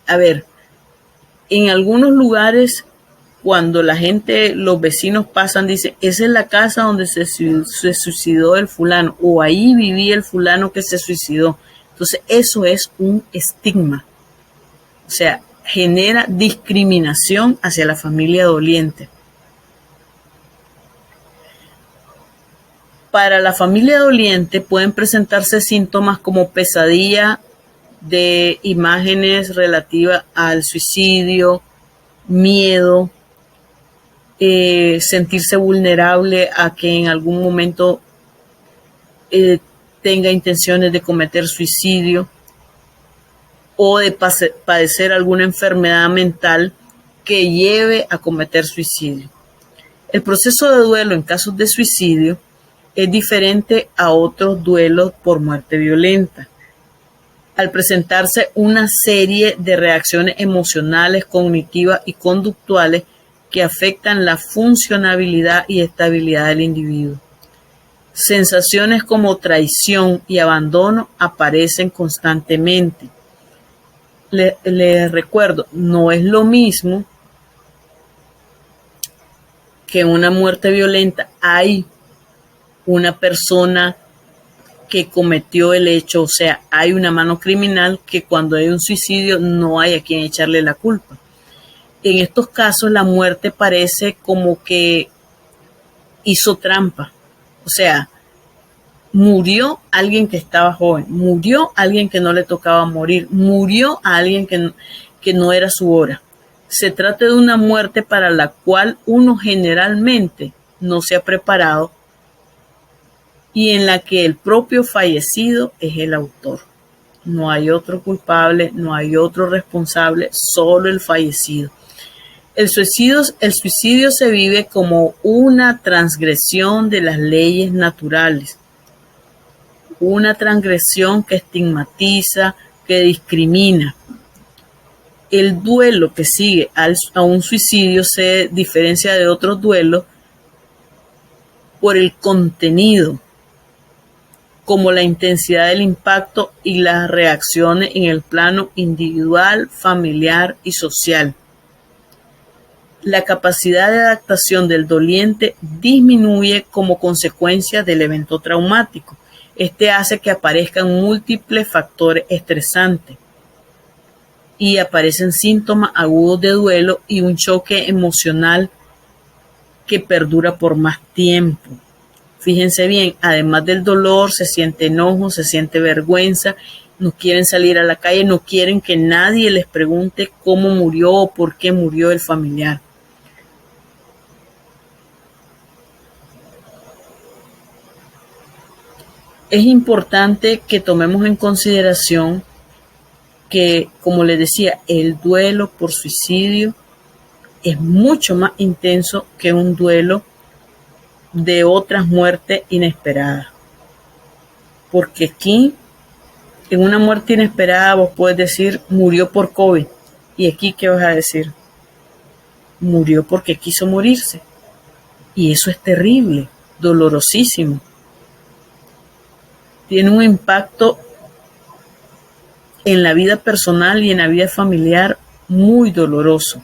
a ver, en algunos lugares cuando la gente, los vecinos pasan, dicen, esa es la casa donde se suicidó el fulano, o ahí vivía el fulano que se suicidó. Entonces eso es un estigma, o sea, genera discriminación hacia la familia doliente. Para la familia doliente pueden presentarse síntomas como pesadilla de imágenes relativas al suicidio, miedo, sentirse vulnerable a que en algún momento tenga intenciones de cometer suicidio o de padecer alguna enfermedad mental que lleve a cometer suicidio. El proceso de duelo en casos de suicidio es diferente a otros duelos por muerte violenta. Al presentarse una serie de reacciones emocionales, cognitivas y conductuales que afectan la funcionabilidad y estabilidad del individuo. Sensaciones como traición y abandono aparecen constantemente. Les recuerdo, no es lo mismo que en una muerte violenta hay una persona que cometió el hecho, o sea, hay una mano criminal, que cuando hay un suicidio no hay a quien echarle la culpa. En estos casos la muerte parece como que hizo trampa, o sea, murió alguien que estaba joven, murió alguien que no le tocaba morir, murió a alguien que no era su hora. Se trata de una muerte para la cual uno generalmente no se ha preparado y en la que el propio fallecido es el autor. No hay otro culpable, no hay otro responsable, solo el fallecido. El suicidio se vive como una transgresión de las leyes naturales, una transgresión que estigmatiza, que discrimina. El duelo que sigue a un suicidio se diferencia de otros duelos por el contenido, como la intensidad del impacto y las reacciones en el plano individual, familiar y social. La capacidad de adaptación del doliente disminuye como consecuencia del evento traumático. Este hace que aparezcan múltiples factores estresantes y aparecen síntomas agudos de duelo y un choque emocional que perdura por más tiempo. Fíjense bien, además del dolor, se siente enojo, se siente vergüenza, no quieren salir a la calle, no quieren que nadie les pregunte cómo murió o por qué murió el familiar. Es importante que tomemos en consideración que, como les decía, el duelo por suicidio es mucho más intenso que un duelo de otras muertes inesperadas. Porque aquí, en una muerte inesperada, vos puedes decir, murió por COVID. ¿Y aquí qué vas a decir? Murió porque quiso morirse. Y eso es terrible, dolorosísimo. Tiene un impacto en la vida personal y en la vida familiar muy doloroso.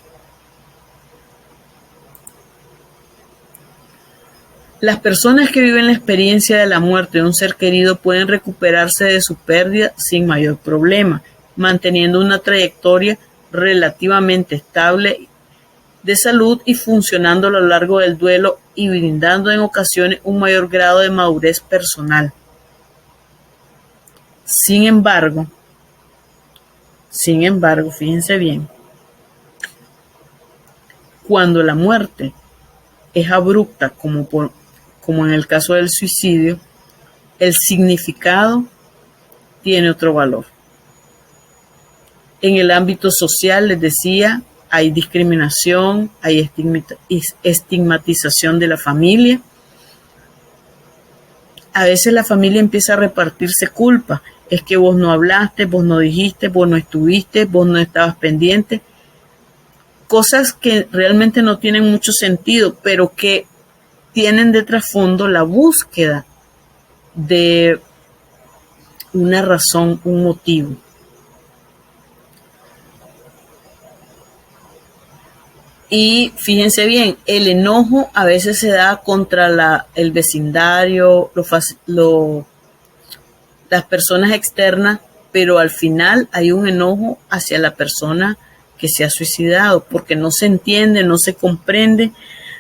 Las personas que viven la experiencia de la muerte de un ser querido pueden recuperarse de su pérdida sin mayor problema, manteniendo una trayectoria relativamente estable de salud y funcionando a lo largo del duelo y brindando en ocasiones un mayor grado de madurez personal. Sin embargo, fíjense bien, cuando la muerte es abrupta, como en el caso del suicidio, el significado tiene otro valor. En el ámbito social, les decía, hay discriminación, hay estigmatización de la familia. A veces la familia empieza a repartirse culpa. Es que vos no hablaste, vos no dijiste, vos no estuviste, vos no estabas pendiente. Cosas que realmente no tienen mucho sentido, pero que tienen de trasfondo la búsqueda de una razón, un motivo. Y fíjense bien, el enojo a veces se da contra el vecindario, las personas externas, pero al final hay un enojo hacia la persona que se ha suicidado, porque no se entiende, no se comprende.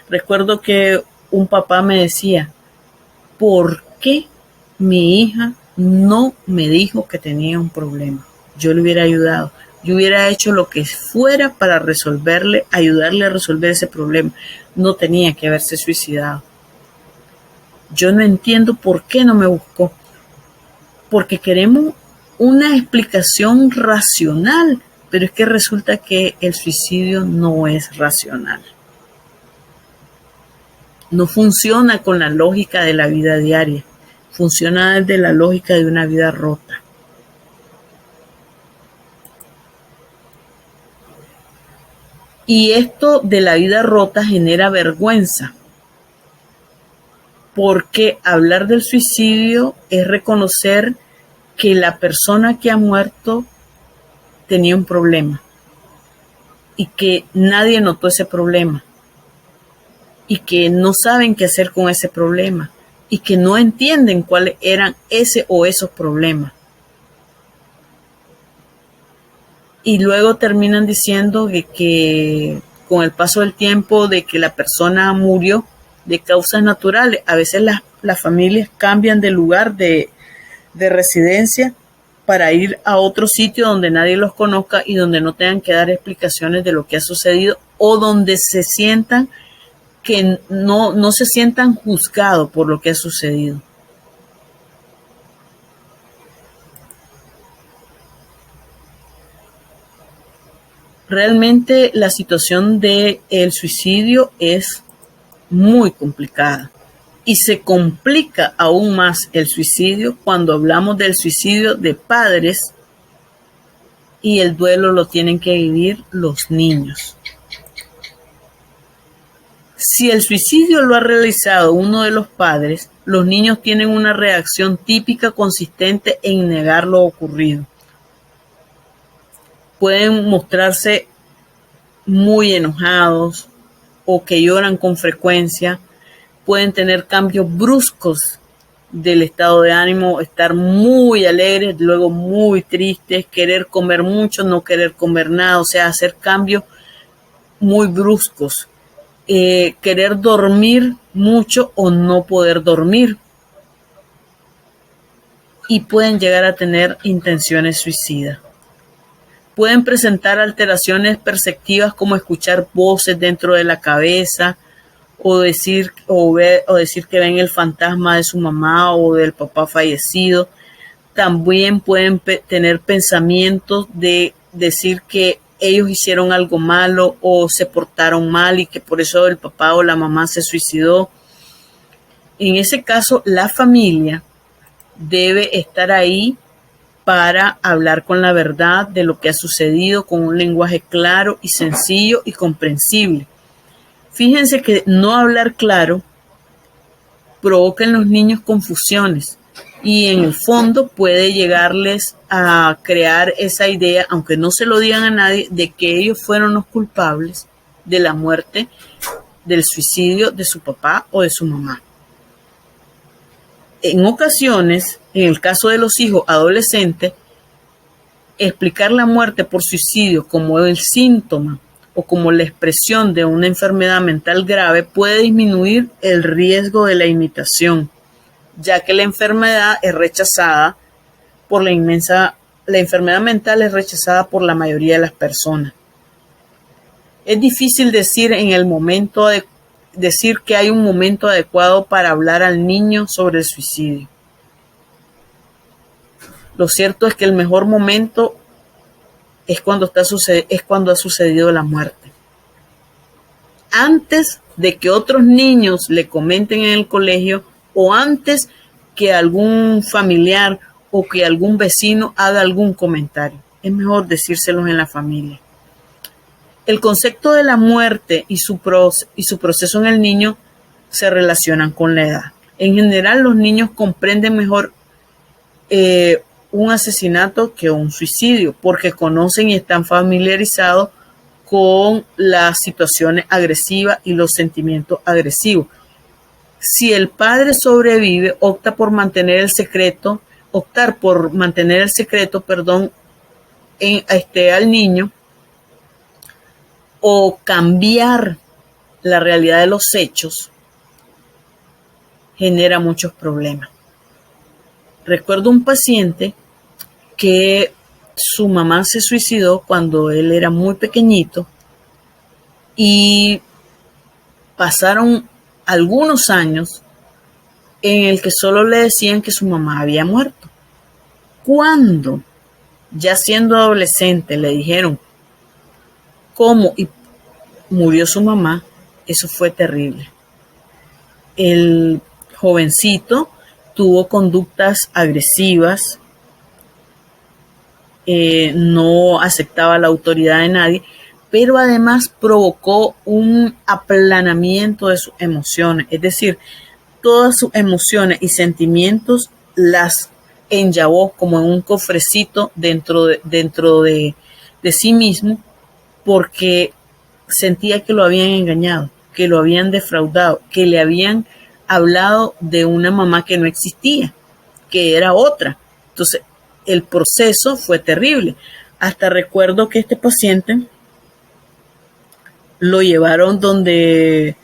Recuerdo que un papá me decía, ¿por qué mi hija no me dijo que tenía un problema? Yo le hubiera ayudado, yo hubiera hecho lo que fuera para ayudarle a resolver ese problema. No tenía que haberse suicidado. Yo no entiendo por qué no me buscó. Porque queremos una explicación racional, pero es que resulta que el suicidio no es racional. No funciona con la lógica de la vida diaria, funciona desde la lógica de una vida rota. Y esto de la vida rota genera vergüenza, porque hablar del suicidio es reconocer que la persona que ha muerto tenía un problema y que nadie notó ese problema y que no saben qué hacer con ese problema y que no entienden cuáles eran ese o esos problemas. Y luego terminan diciendo que con el paso del tiempo de que la persona murió de causas naturales. A veces las familias cambian de lugar de residencia para ir a otro sitio donde nadie los conozca y donde no tengan que dar explicaciones de lo que ha sucedido o donde se sientan que no se sientan juzgados por lo que ha sucedido. Realmente la situación del suicidio es muy complicada y se complica aún más el suicidio cuando hablamos del suicidio de padres y el duelo lo tienen que vivir los niños. Si el suicidio lo ha realizado uno de los padres, los niños tienen una reacción típica consistente en negar lo ocurrido. Pueden mostrarse muy enojados o que lloran con frecuencia. Pueden tener cambios bruscos del estado de ánimo, estar muy alegres, luego muy tristes, querer comer mucho, no querer comer nada, o sea, hacer cambios muy bruscos. Querer dormir mucho o no poder dormir. Y pueden llegar a tener intenciones suicidas. Pueden presentar alteraciones perceptivas como escuchar voces dentro de la cabeza o decir que ven el fantasma de su mamá o del papá fallecido. También pueden tener pensamientos de decir que ellos hicieron algo malo o se portaron mal y que por eso el papá o la mamá se suicidó. En ese caso, la familia debe estar ahí para hablar con la verdad de lo que ha sucedido, con un lenguaje claro y sencillo y comprensible. Fíjense que no hablar claro provoca en los niños confusiones y en el fondo puede llegarles a crear esa idea, aunque no se lo digan a nadie, de que ellos fueron los culpables de la muerte, del suicidio de su papá o de su mamá. En ocasiones, en el caso de los hijos adolescentes, explicar la muerte por suicidio como el síntoma o como la expresión de una enfermedad mental grave puede disminuir el riesgo de la imitación, ya que la enfermedad mental es rechazada por la mayoría de las personas. Es difícil decir que hay un momento adecuado para hablar al niño sobre el suicidio. Lo cierto es que el mejor momento es cuando ha sucedido la muerte. Antes de que otros niños le comenten en el colegio o antes que algún familiar o que algún vecino haga algún comentario. Es mejor decírselos en la familia. El concepto de la muerte y su proceso en el niño se relacionan con la edad. En general, los niños comprenden mejor un asesinato que un suicidio, porque conocen y están familiarizados con las situaciones agresivas y los sentimientos agresivos. Si el padre sobrevive, optar por mantener el secreto, al niño, o cambiar la realidad de los hechos, genera muchos problemas. Recuerdo un paciente que su mamá se suicidó cuando él era muy pequeñito y pasaron algunos años en el que solo le decían que su mamá había muerto. Cuando, ya siendo adolescente, le dijeron cómo murió su mamá, eso fue terrible. El jovencito tuvo conductas agresivas, no aceptaba la autoridad de nadie, pero además provocó un aplanamiento de sus emociones, es decir, todas sus emociones y sentimientos las enllavó como en un cofrecito dentro de sí mismo, porque sentía que lo habían engañado, que lo habían defraudado, que le habían hablado de una mamá que no existía, que era otra. Entonces, el proceso fue terrible. Hasta recuerdo que este paciente lo llevaron donde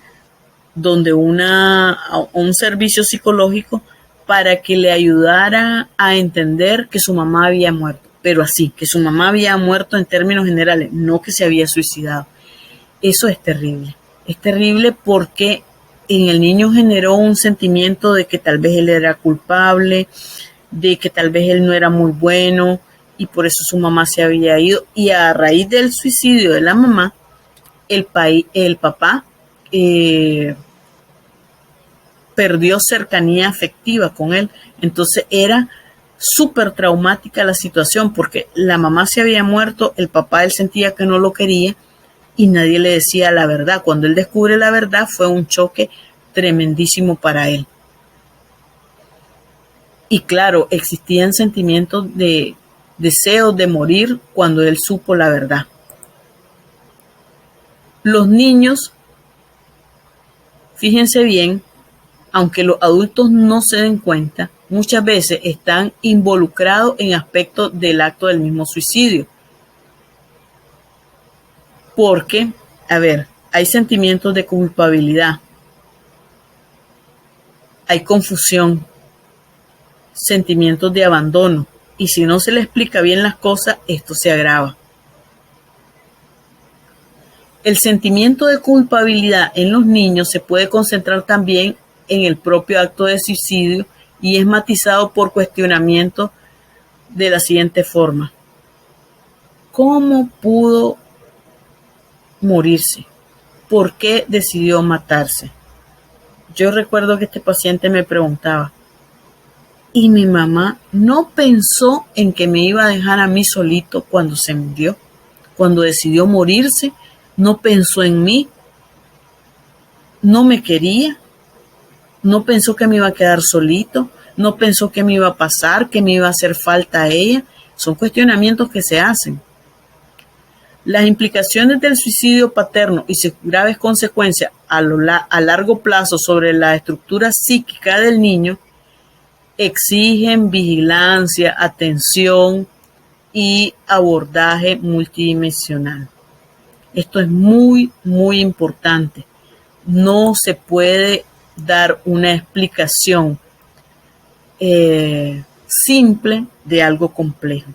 un servicio psicológico para que le ayudara a entender que su mamá había muerto, pero así, que su mamá había muerto en términos generales, no que se había suicidado. Eso es terrible porque en el niño generó un sentimiento de que tal vez él era culpable, de que tal vez él no era muy bueno y por eso su mamá se había ido, y a raíz del suicidio de la mamá, el papá perdió cercanía afectiva con él. Entonces era súper traumática la situación porque la mamá se había muerto, el papá él sentía que no lo quería y nadie le decía la verdad. Cuando él descubre la verdad fue un choque tremendísimo para él. Y claro, existían sentimientos de deseo de morir cuando él supo la verdad. Los niños, fíjense bien, aunque los adultos no se den cuenta, muchas veces están involucrados en aspectos del acto del mismo suicidio. Porque, hay sentimientos de culpabilidad, hay confusión, sentimientos de abandono, y si no se le explica bien las cosas, esto se agrava. El sentimiento de culpabilidad en los niños se puede concentrar también en el propio acto de suicidio y es matizado por cuestionamientos de la siguiente forma: ¿cómo pudo morirse? ¿Por qué decidió matarse? Yo recuerdo que este paciente me preguntaba, ¿y mi mamá no pensó en que me iba a dejar a mí solito cuando se murió? Cuando decidió morirse, no pensó en mí, no me quería, no pensó que me iba a quedar solito, no pensó que me iba a pasar, que me iba a hacer falta a ella. Son cuestionamientos que se hacen. Las implicaciones del suicidio paterno y sus graves consecuencias a largo plazo sobre la estructura psíquica del niño exigen vigilancia, atención y abordaje multidimensional. Esto es muy, muy importante. No se puede dar una explicación simple de algo complejo.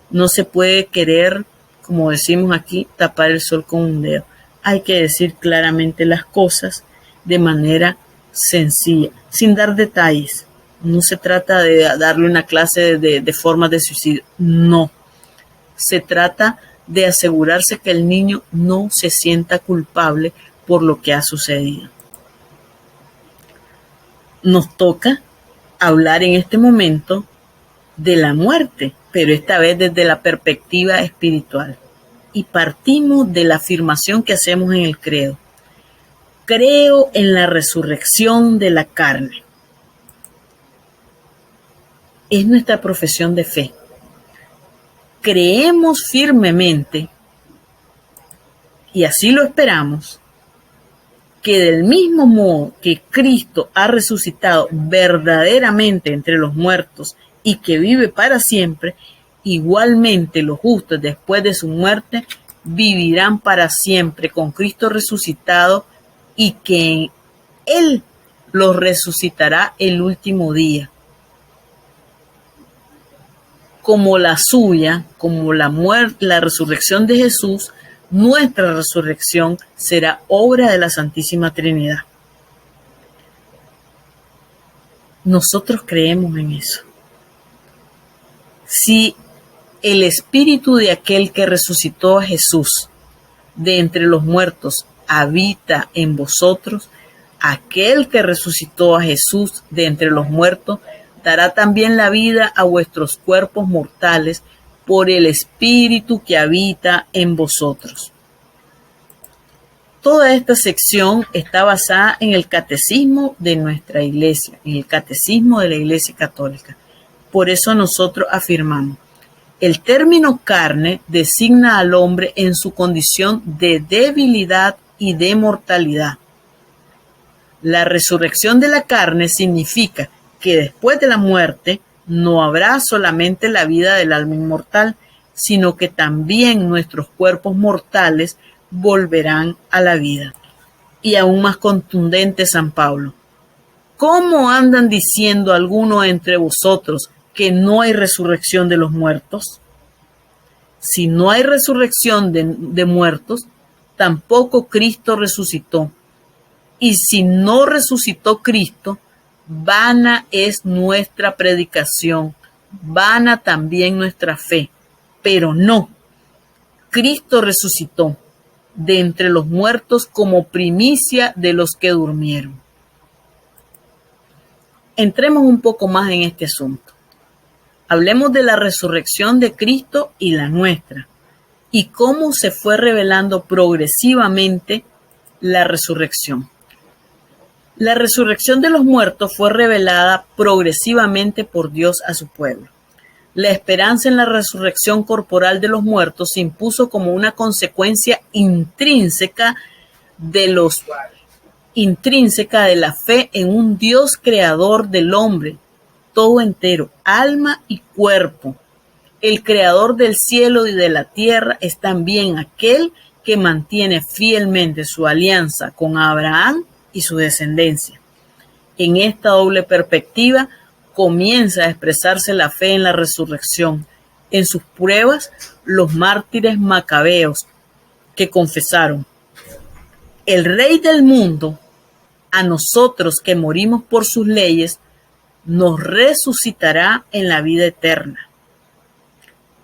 No se puede querer, como decimos aquí, tapar el sol con un dedo. Hay que decir claramente las cosas de manera sencilla, sin dar detalles. No se trata de darle una clase de formas de suicidio. No. Se trata de asegurarse que el niño no se sienta culpable por lo que ha sucedido. Nos toca hablar en este momento de la muerte, pero esta vez desde la perspectiva espiritual. Y partimos de la afirmación que hacemos en el credo. Creo en la resurrección de la carne. Es nuestra profesión de fe. Creemos firmemente, y así lo esperamos, que del mismo modo que Cristo ha resucitado verdaderamente entre los muertos y que vive para siempre, igualmente los justos después de su muerte vivirán para siempre con Cristo resucitado y que Él los resucitará el último día. Como la suya, como la muerte, la resurrección de Jesús, nuestra resurrección será obra de la Santísima Trinidad. Nosotros creemos en eso. Si el espíritu de aquel que resucitó a Jesús de entre los muertos habita en vosotros, aquel que resucitó a Jesús de entre los muertos dará también la vida a vuestros cuerpos mortales por el espíritu que habita en vosotros. Toda esta sección está basada en el catecismo de nuestra iglesia, en el catecismo de la Iglesia Católica. Por eso nosotros afirmamos, el término carne designa al hombre en su condición de debilidad y de mortalidad. La resurrección de la carne significa que después de la muerte no habrá solamente la vida del alma inmortal, sino que también nuestros cuerpos mortales volverán a la vida. Y aún más contundente San Pablo. ¿Cómo andan diciendo algunos entre vosotros que no hay resurrección de los muertos? Si no hay resurrección de muertos, tampoco Cristo resucitó. Y si no resucitó Cristo, vana es nuestra predicación, vana también nuestra fe. Pero no, Cristo resucitó de entre los muertos como primicia de los que durmieron. Entremos un poco más en este asunto. Hablemos de la resurrección de Cristo y la nuestra, y cómo se fue revelando progresivamente la resurrección. La resurrección de los muertos fue revelada progresivamente por Dios a su pueblo. La esperanza en la resurrección corporal de los muertos se impuso como una consecuencia intrínseca de la fe en un Dios creador del hombre, todo entero, alma y cuerpo. El creador del cielo y de la tierra es también aquel que mantiene fielmente su alianza con Abraham y su descendencia. En esta doble perspectiva comienza a expresarse la fe en la resurrección. En sus pruebas, los mártires macabeos que confesaron: el Rey del mundo, a nosotros que morimos por sus leyes, nos resucitará en la vida eterna.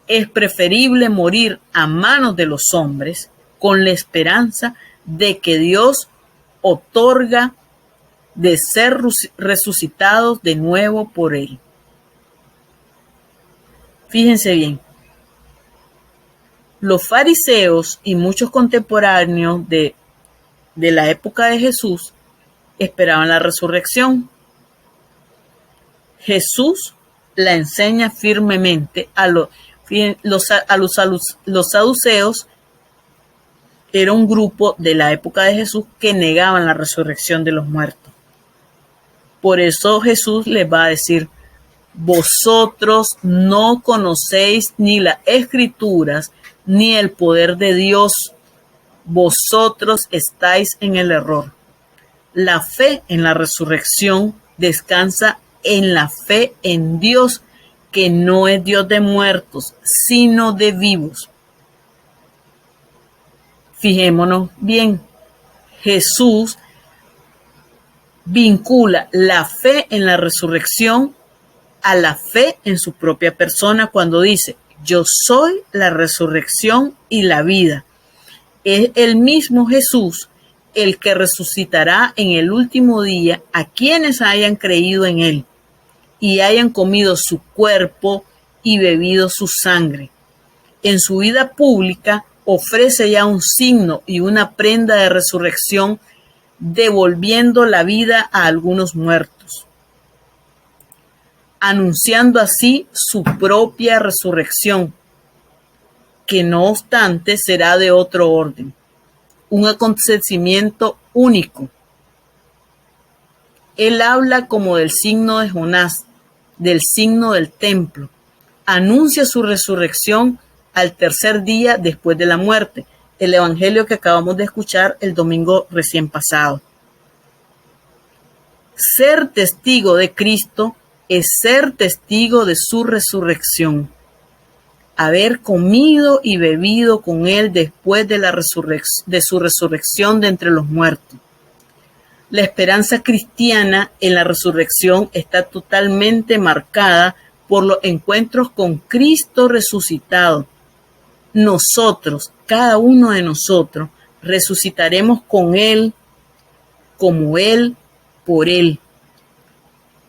Es preferible morir a manos de los hombres con la esperanza de que Dios otorga de ser resucitados de nuevo por Él. Fíjense bien, los fariseos y muchos contemporáneos de la época de Jesús esperaban la resurrección. Jesús la enseña firmemente los saduceos. Era un grupo de la época de Jesús que negaban la resurrección de los muertos. Por eso Jesús les va a decir: vosotros no conocéis ni las Escrituras ni el poder de Dios. Vosotros estáis en el error. La fe en la resurrección descansa en la fe en Dios, que no es Dios de muertos, sino de vivos. Fijémonos bien, Jesús vincula la fe en la resurrección a la fe en su propia persona cuando dice: yo soy la resurrección y la vida. Es el mismo Jesús el que resucitará en el último día a quienes hayan creído en Él y hayan comido su cuerpo y bebido su sangre. En su vida pública ofrece ya un signo y una prenda de resurrección, devolviendo la vida a algunos muertos, anunciando así su propia resurrección, que no obstante será de otro orden, un acontecimiento único. Él habla como del signo de Jonás, del signo del templo. Anuncia su resurrección al tercer día después de la muerte, el evangelio que acabamos de escuchar el domingo recién pasado. Ser testigo de Cristo es ser testigo de su resurrección. Haber comido y bebido con Él después de su resurrección de entre los muertos. La esperanza cristiana en la resurrección está totalmente marcada por los encuentros con Cristo resucitado. Nosotros, cada uno de nosotros, resucitaremos con Él, como Él, por Él.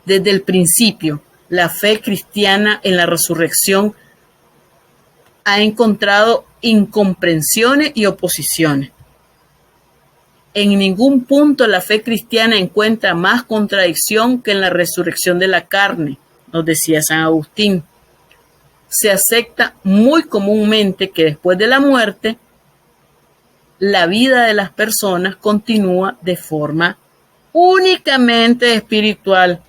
Desde el principio, la fe cristiana en la resurrección ha encontrado incomprensiones y oposiciones. En ningún punto la fe cristiana encuentra más contradicción que en la resurrección de la carne, nos decía San Agustín. Se acepta muy comúnmente que después de la muerte, la vida de las personas continúa de forma únicamente espiritual.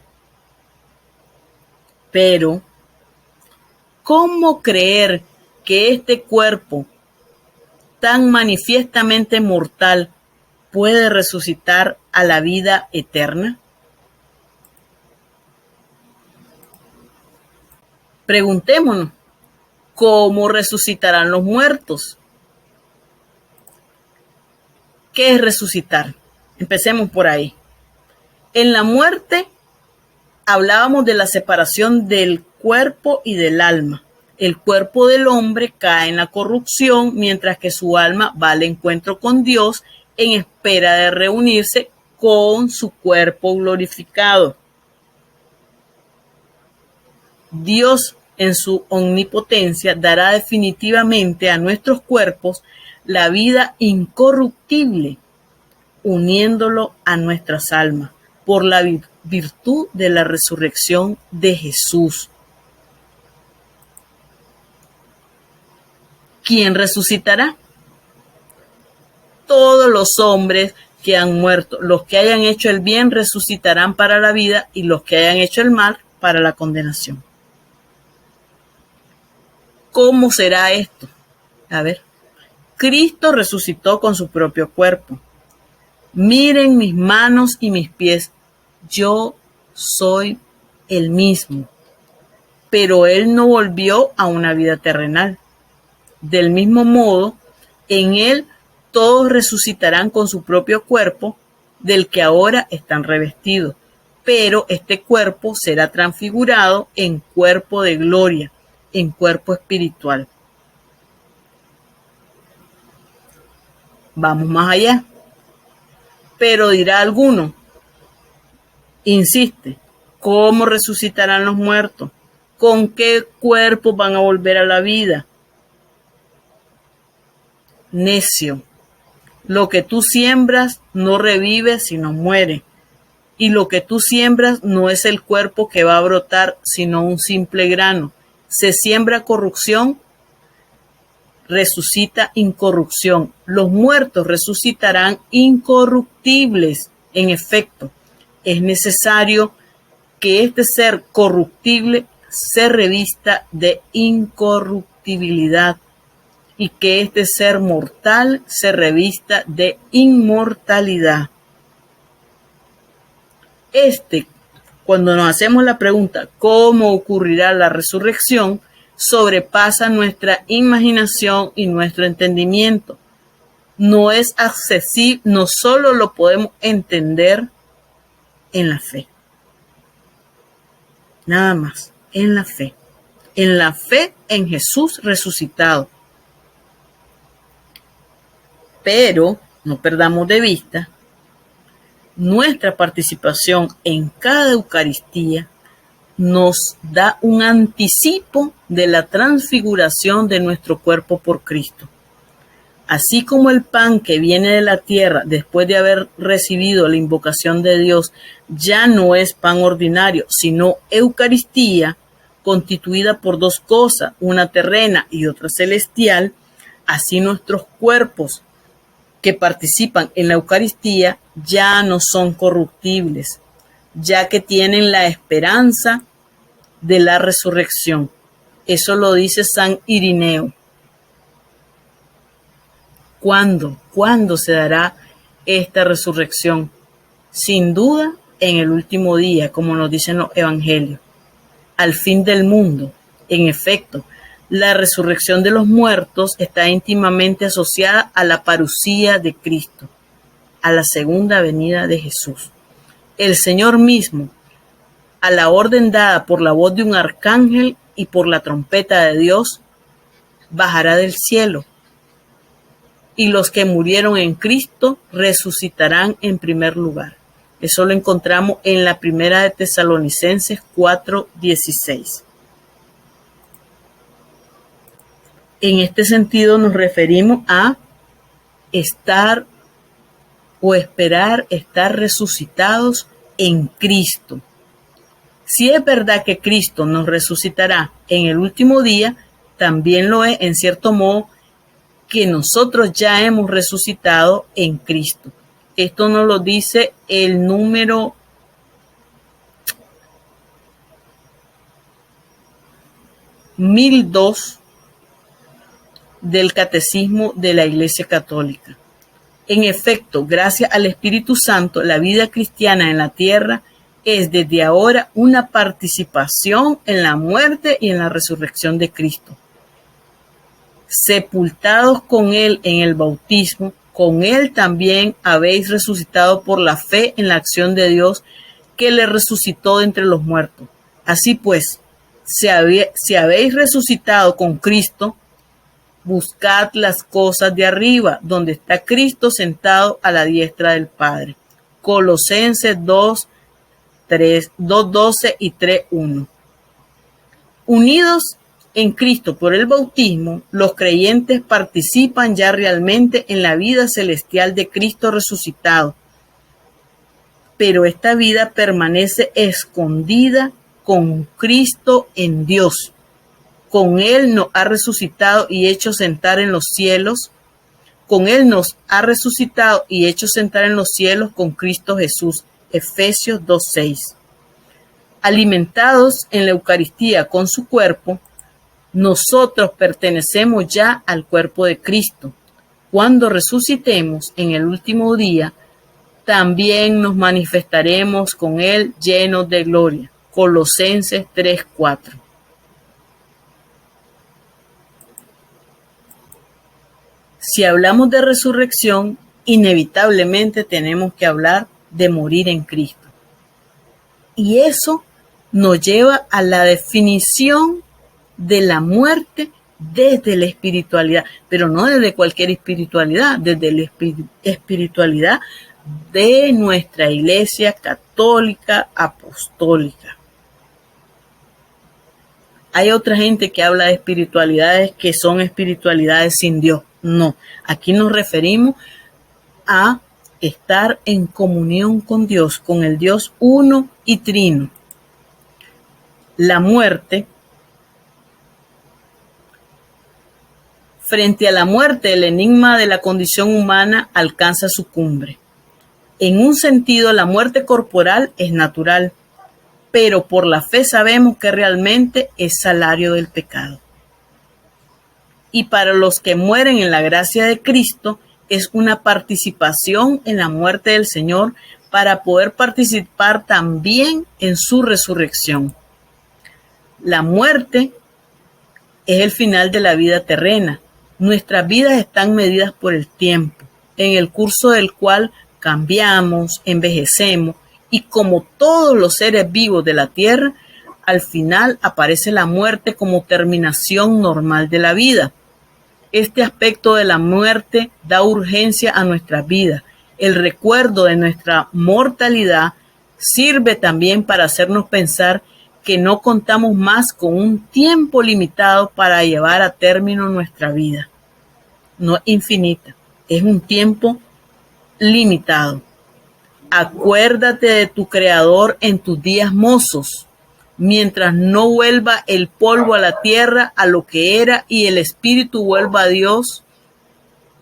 Pero, ¿cómo creer que este cuerpo tan manifiestamente mortal puede resucitar a la vida eterna? Preguntémonos, ¿cómo resucitarán los muertos? ¿Qué es resucitar? Empecemos por ahí. En la muerte hablábamos de la separación del cuerpo y del alma. El cuerpo del hombre cae en la corrupción, mientras que su alma va al encuentro con Dios en espera de reunirse con su cuerpo glorificado. Dios, en su omnipotencia, dará definitivamente a nuestros cuerpos la vida incorruptible, uniéndolo a nuestras almas por la virtud de la resurrección de Jesús. ¿Quién resucitará? Todos los hombres que han muerto. Los que hayan hecho el bien resucitarán para la vida, y los que hayan hecho el mal para la condenación. ¿Cómo será esto? A ver, Cristo resucitó con su propio cuerpo. Miren mis manos y mis pies, yo soy el mismo. Pero Él no volvió a una vida terrenal. Del mismo modo, en Él todos resucitarán con su propio cuerpo, del que ahora están revestidos. Pero este cuerpo será transfigurado en cuerpo de gloria, en cuerpo espiritual. Vamos más allá. Pero dirá alguno, Insiste, ¿cómo resucitarán los muertos? ¿Con qué cuerpos van a volver a la vida? Necio, lo que tú siembras no revive sino muere. Y lo que tú siembras no es el cuerpo que va a brotar, sino un simple grano. Se siembra corrupción, resucita incorrupción. Los muertos resucitarán incorruptibles. En efecto, es necesario que este ser corruptible se revista de incorruptibilidad y que este ser mortal se revista de inmortalidad. Cuando nos hacemos la pregunta ¿cómo ocurrirá la resurrección?, sobrepasa nuestra imaginación y nuestro entendimiento. No es accesible, no solo lo podemos entender en la fe. Nada más, en la fe. En la fe en Jesús resucitado. Pero no perdamos de vista nuestra participación en cada Eucaristía nos da un anticipo de la transfiguración de nuestro cuerpo por Cristo. Así como el pan que viene de la tierra después de haber recibido la invocación de Dios ya no es pan ordinario, sino Eucaristía, constituida por dos cosas, una terrena y otra celestial, así nuestros cuerpos que participan en la Eucaristía ya no son corruptibles, ya que tienen la esperanza de la resurrección. Eso lo dice San Irineo. ¿Cuándo se dará esta resurrección? Sin duda, en el último día, como nos dicen los evangelios, al fin del mundo. En efecto, la resurrección de los muertos está íntimamente asociada a la parucía de Cristo, a la segunda venida de Jesús. El Señor mismo, a la orden dada por la voz de un arcángel y por la trompeta de Dios, bajará del cielo, y los que murieron en Cristo resucitarán en primer lugar. Eso lo encontramos en la primera de Tesalonicenses 4:16. En este sentido nos referimos a estar o esperar estar resucitados en Cristo. Si es verdad que Cristo nos resucitará en el último día, también lo es, en cierto modo, que nosotros ya hemos resucitado en Cristo. Esto nos lo dice el número 1002 del Catecismo de la Iglesia Católica. En efecto, gracias al Espíritu Santo, la vida cristiana en la tierra es desde ahora una participación en la muerte y en la resurrección de Cristo. Sepultados con Él en el bautismo, con Él también habéis resucitado por la fe en la acción de Dios que le resucitó de entre los muertos. Así pues, si habéis resucitado con Cristo, buscad las cosas de arriba, donde está Cristo sentado a la diestra del Padre. Colosenses 2:12 y 3:1. Unidos en Cristo por el bautismo, los creyentes participan ya realmente en la vida celestial de Cristo resucitado. Pero esta vida permanece escondida con Cristo en Dios. Con Él nos ha resucitado y hecho sentar en los cielos. Con Él nos ha resucitado y hecho sentar en los cielos con Cristo Jesús. Efesios 2:6. Alimentados en la Eucaristía con su cuerpo, nosotros pertenecemos ya al cuerpo de Cristo. Cuando resucitemos en el último día, también nos manifestaremos con Él llenos de gloria. Colosenses 3:4. Si hablamos de resurrección, inevitablemente tenemos que hablar de morir en Cristo. Y eso nos lleva a la definición de la muerte desde la espiritualidad, pero no desde cualquier espiritualidad, desde la espiritualidad de nuestra Iglesia Católica Apostólica. Hay otra gente que habla de espiritualidades que son espiritualidades sin Dios. No, aquí nos referimos a estar en comunión con Dios, con el Dios uno y trino. La muerte, frente a la muerte, el enigma de la condición humana alcanza su cumbre. En un sentido, la muerte corporal es natural, pero por la fe sabemos que realmente es salario del pecado. Y para los que mueren en la gracia de Cristo, es una participación en la muerte del Señor para poder participar también en su resurrección. La muerte es el final de la vida terrena. Nuestras vidas están medidas por el tiempo, en el curso del cual cambiamos, envejecemos, y como todos los seres vivos de la tierra, al final aparece la muerte como terminación normal de la vida. Este aspecto de la muerte da urgencia a nuestras vidas. El recuerdo de nuestra mortalidad sirve también para hacernos pensar que no contamos más con un tiempo limitado para llevar a término nuestra vida. No es infinita, es un tiempo limitado. Acuérdate de tu Creador en tus días mozos, mientras no vuelva el polvo a la tierra a lo que era y el espíritu vuelva a Dios,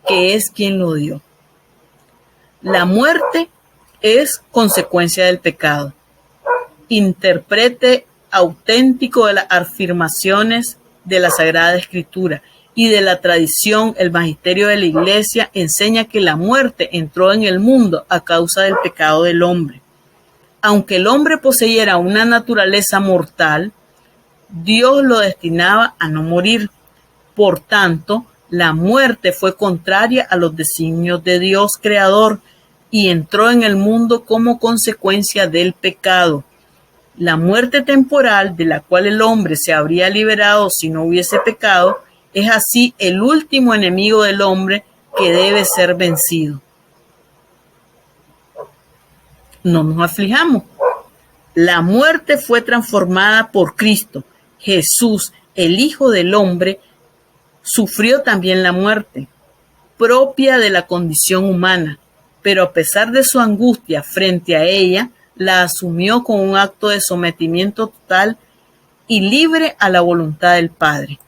que es quien lo dio. La muerte es consecuencia del pecado. Interprete auténtico de las afirmaciones de la Sagrada Escritura y de la tradición. El magisterio de la Iglesia enseña que la muerte entró en el mundo a causa del pecado del hombre. Aunque el hombre poseyera una naturaleza mortal, Dios lo destinaba a no morir. Por tanto, la muerte fue contraria a los designios de Dios creador y entró en el mundo como consecuencia del pecado. La muerte temporal, de la cual el hombre se habría liberado si no hubiese pecado, es así el último enemigo del hombre que debe ser vencido. No nos aflijamos. La muerte fue transformada por Cristo. Jesús, el Hijo del Hombre, sufrió también la muerte, propia de la condición humana, pero a pesar de su angustia frente a ella, la asumió con un acto de sometimiento total y libre a la voluntad del Padre.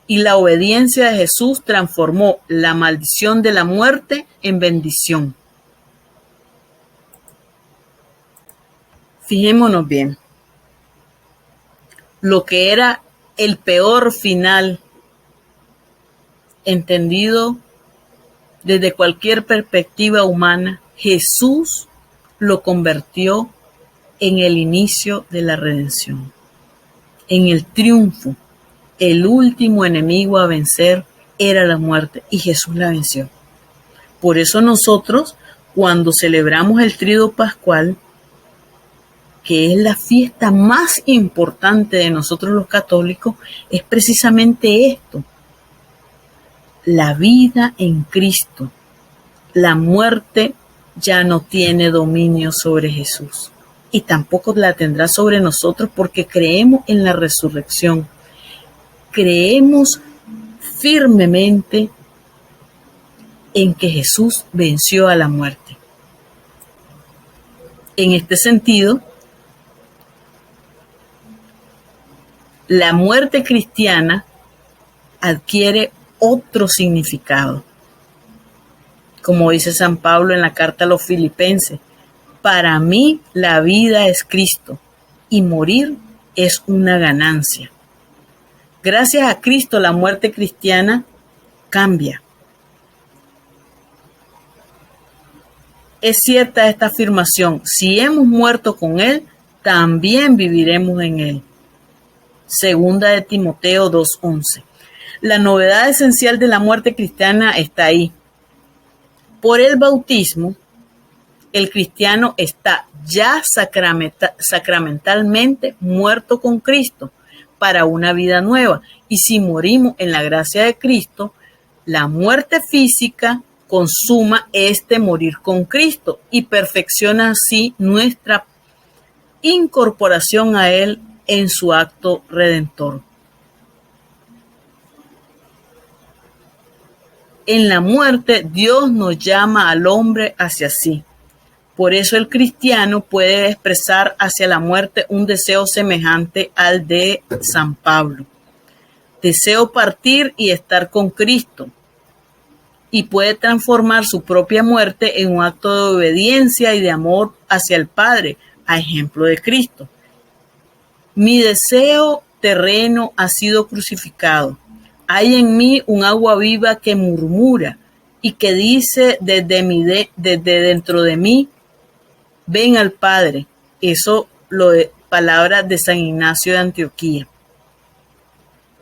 Y la obediencia de Jesús transformó la maldición de la muerte en bendición. Fijémonos bien. Lo que era el peor final, entendido desde cualquier perspectiva humana, Jesús lo convirtió en el inicio de la redención, en el triunfo. El último enemigo a vencer era la muerte y Jesús la venció. Por eso nosotros, cuando celebramos el Tríodo Pascual, que es la fiesta más importante de nosotros los católicos, es precisamente esto: la vida en Cristo. La muerte ya no tiene dominio sobre Jesús y tampoco la tendrá sobre nosotros, porque creemos en la resurrección. Creemos firmemente en que Jesús venció a la muerte. En este sentido, la muerte cristiana adquiere otro significado. Como dice San Pablo en la carta a los Filipenses: para mí la vida es Cristo y morir es una ganancia. Gracias a Cristo, la muerte cristiana cambia. Es cierta esta afirmación: si hemos muerto con Él, también viviremos en Él. Segunda de Timoteo 2:11. La novedad esencial de la muerte cristiana está ahí. Por el bautismo, el cristiano está ya sacramentalmente muerto con Cristo para una vida nueva. Y si morimos en la gracia de Cristo, la muerte física consuma este morir con Cristo y perfecciona así nuestra incorporación a Él en su acto redentor. En la muerte, Dios nos llama al hombre hacia sí. Por eso el cristiano puede expresar hacia la muerte un deseo semejante al de San Pablo. Deseo partir y estar con Cristo. Y puede transformar su propia muerte en un acto de obediencia y de amor hacia el Padre, a ejemplo de Cristo. Mi deseo terreno ha sido crucificado. Hay en mí un agua viva que murmura y que dice desde dentro de mí, ven al Padre. Eso palabras de San Ignacio de Antioquía.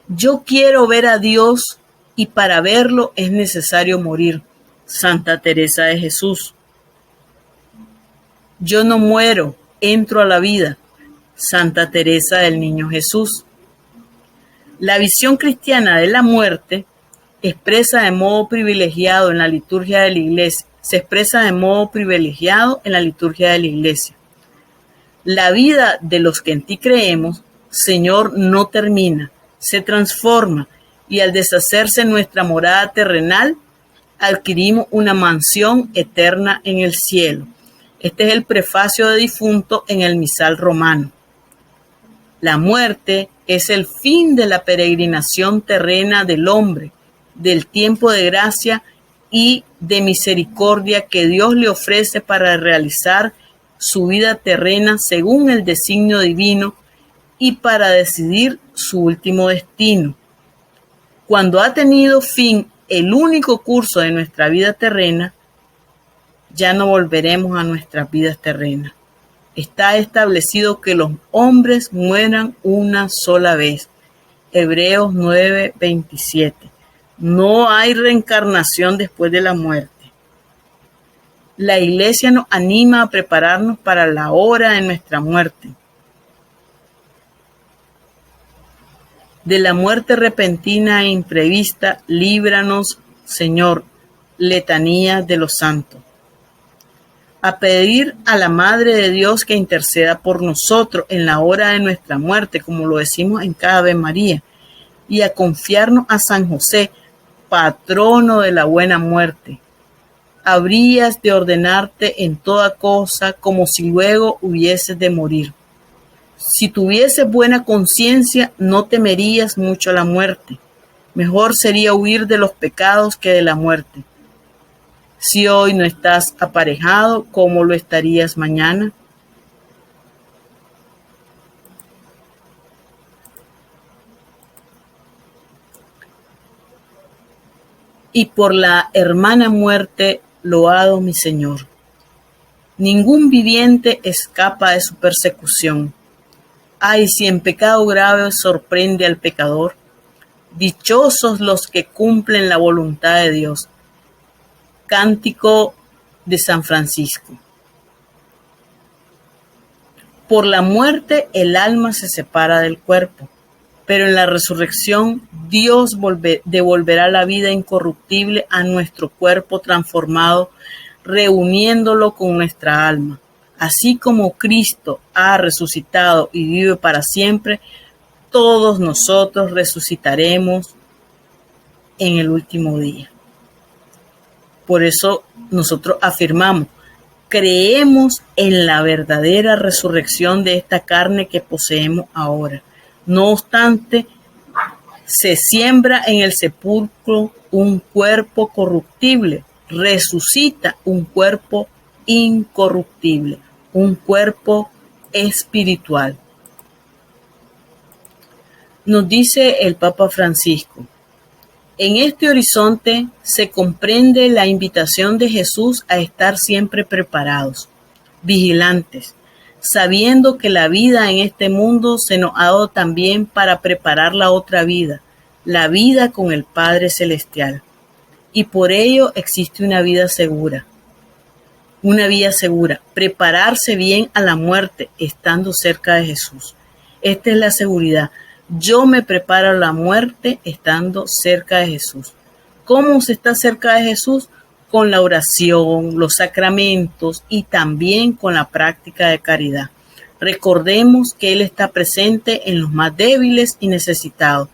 Yo quiero ver a Dios y para verlo es necesario morir. Santa Teresa de Jesús. Yo no muero, entro a la vida. Santa Teresa del Niño Jesús. La visión cristiana de la muerte expresa de modo privilegiado en la liturgia de la Iglesia. Se expresa de modo privilegiado en la liturgia de la Iglesia. La vida de los que en ti creemos, Señor, no termina, se transforma y al deshacerse nuestra morada terrenal, adquirimos una mansión eterna en el cielo. Este es el prefacio de difunto en el misal romano. La muerte es el fin de la peregrinación terrena del hombre, del tiempo de gracia y de misericordia que Dios le ofrece para realizar su vida terrena según el designio divino y para decidir su último destino. Cuando ha tenido fin el único curso de nuestra vida terrena, ya no volveremos a nuestras vidas terrenas. Está establecido que los hombres mueran una sola vez. Hebreos 9:27. No hay reencarnación después de la muerte. La Iglesia nos anima a prepararnos para la hora de nuestra muerte. De la muerte repentina e imprevista, líbranos, Señor. Letanía de los santos. A pedir a la Madre de Dios que interceda por nosotros en la hora de nuestra muerte, como lo decimos en cada Ave María, y a confiarnos a San José, patrono de la buena muerte. Habrías de ordenarte en toda cosa como si luego hubieses de morir. Si tuvieses buena conciencia, no temerías mucho la muerte. Mejor sería huir de los pecados que de la muerte. Si hoy no estás aparejado, ¿cómo lo estarías mañana? Y por la hermana muerte, loado mi Señor. Ningún viviente escapa de su persecución. Ay, si en pecado grave sorprende al pecador. Dichosos los que cumplen la voluntad de Dios. Cántico de San Francisco. Por la muerte el alma se separa del cuerpo, pero en la resurrección Dios devolverá la vida incorruptible a nuestro cuerpo transformado, reuniéndolo con nuestra alma. Así como Cristo ha resucitado y vive para siempre, todos nosotros resucitaremos en el último día. Por eso nosotros afirmamos, creemos en la verdadera resurrección de esta carne que poseemos ahora. No obstante, se siembra en el sepulcro un cuerpo corruptible, resucita un cuerpo incorruptible, un cuerpo espiritual. Nos dice el Papa Francisco, en este horizonte se comprende la invitación de Jesús a estar siempre preparados, vigilantes, sabiendo que la vida en este mundo se nos ha dado también para preparar la otra vida, la vida con el Padre Celestial. Y por ello existe una vida segura, prepararse bien a la muerte estando cerca de Jesús. Esta es la seguridad. Yo me preparo a la muerte estando cerca de Jesús. ¿Cómo se está cerca de Jesús? con la oración, los sacramentos y también con la práctica de caridad. Recordemos que Él está presente en los más débiles y necesitados.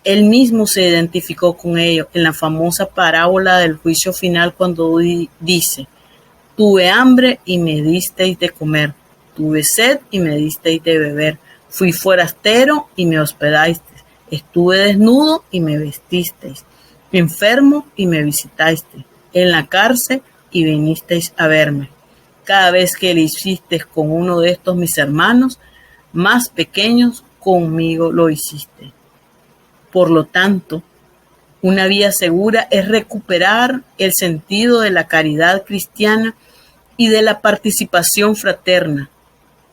Él mismo se identificó con ellos en la famosa parábola del juicio final cuando dice: tuve hambre y me disteis de comer, tuve sed y me disteis de beber, fui forastero y me hospedasteis, estuve desnudo y me vestisteis, enfermo y me visitasteis, en la cárcel y vinisteis a verme. Cada vez que le hicisteis con uno de estos mis hermanos más pequeños, conmigo lo hiciste. Por lo tanto, una vía segura es recuperar el sentido de la caridad cristiana y de la participación fraterna,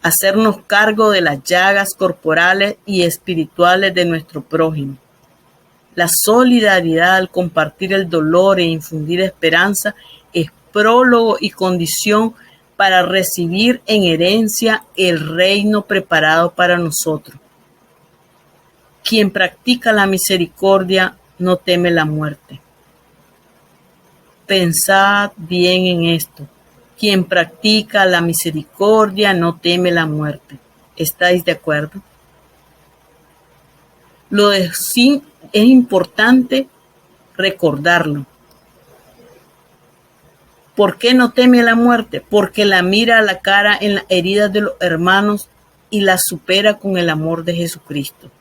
hacernos cargo de las llagas corporales y espirituales de nuestro prójimo. La solidaridad al compartir el dolor e infundir esperanza es prólogo y condición para recibir en herencia el reino preparado para nosotros. Quien practica la misericordia no teme la muerte. Pensad bien en esto. Quien practica la misericordia no teme la muerte. ¿Estáis de acuerdo? Lo de sí es importante recordarlo. ¿Por qué no teme la muerte? Porque la mira a la cara en las heridas de los hermanos y la supera con el amor de Jesucristo.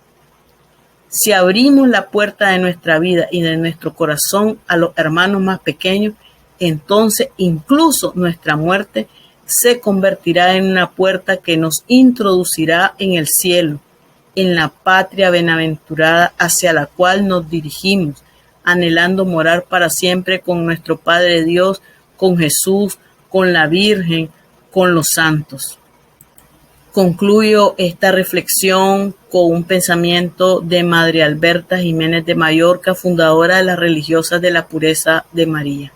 Si abrimos la puerta de nuestra vida y de nuestro corazón a los hermanos más pequeños, entonces incluso nuestra muerte se convertirá en una puerta que nos introducirá en el cielo, en la patria bienaventurada hacia la cual nos dirigimos, anhelando morar para siempre con nuestro Padre Dios, con Jesús, con la Virgen, con los santos. Concluyo esta reflexión con un pensamiento de Madre Alberta Jiménez de Mallorca, fundadora de las Religiosas de la Pureza de María.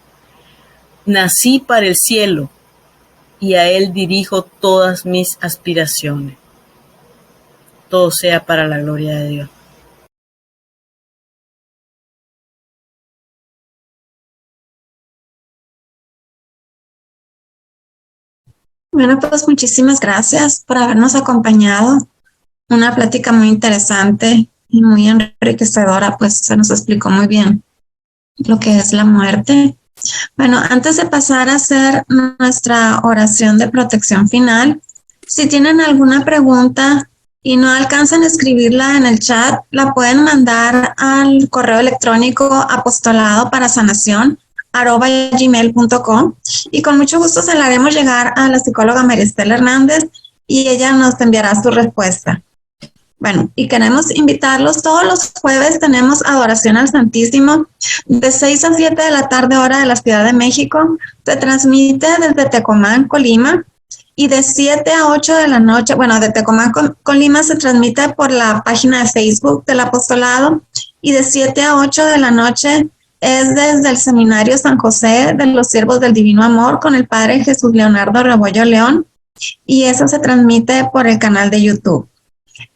Nací para el cielo y a él dirijo todas mis aspiraciones. Todo sea para la gloria de Dios. Bueno, pues muchísimas gracias por habernos acompañado. Una plática muy interesante y muy enriquecedora, pues se nos explicó muy bien lo que es la muerte. Bueno, antes de pasar a hacer nuestra oración de protección final, si tienen alguna pregunta y no alcanzan a escribirla en el chat, la pueden mandar al correo electrónico apostoladoparasanación@gmail.com y con mucho gusto se la haremos llegar a la psicóloga Maristela Hernández y ella nos enviará su respuesta. Bueno, y queremos invitarlos, todos los jueves tenemos adoración al Santísimo, de 6 a 7 de la tarde, hora de la Ciudad de México, se transmite desde Tecomán, Colima, y de 7 a 8 de la noche, bueno, de Tecomán, Colima se transmite por la página de Facebook del apostolado, y de 7 a 8 de la noche es desde el Seminario San José de los Siervos del Divino Amor con el Padre Jesús Leonardo Rebollo León, y eso se transmite por el canal de YouTube.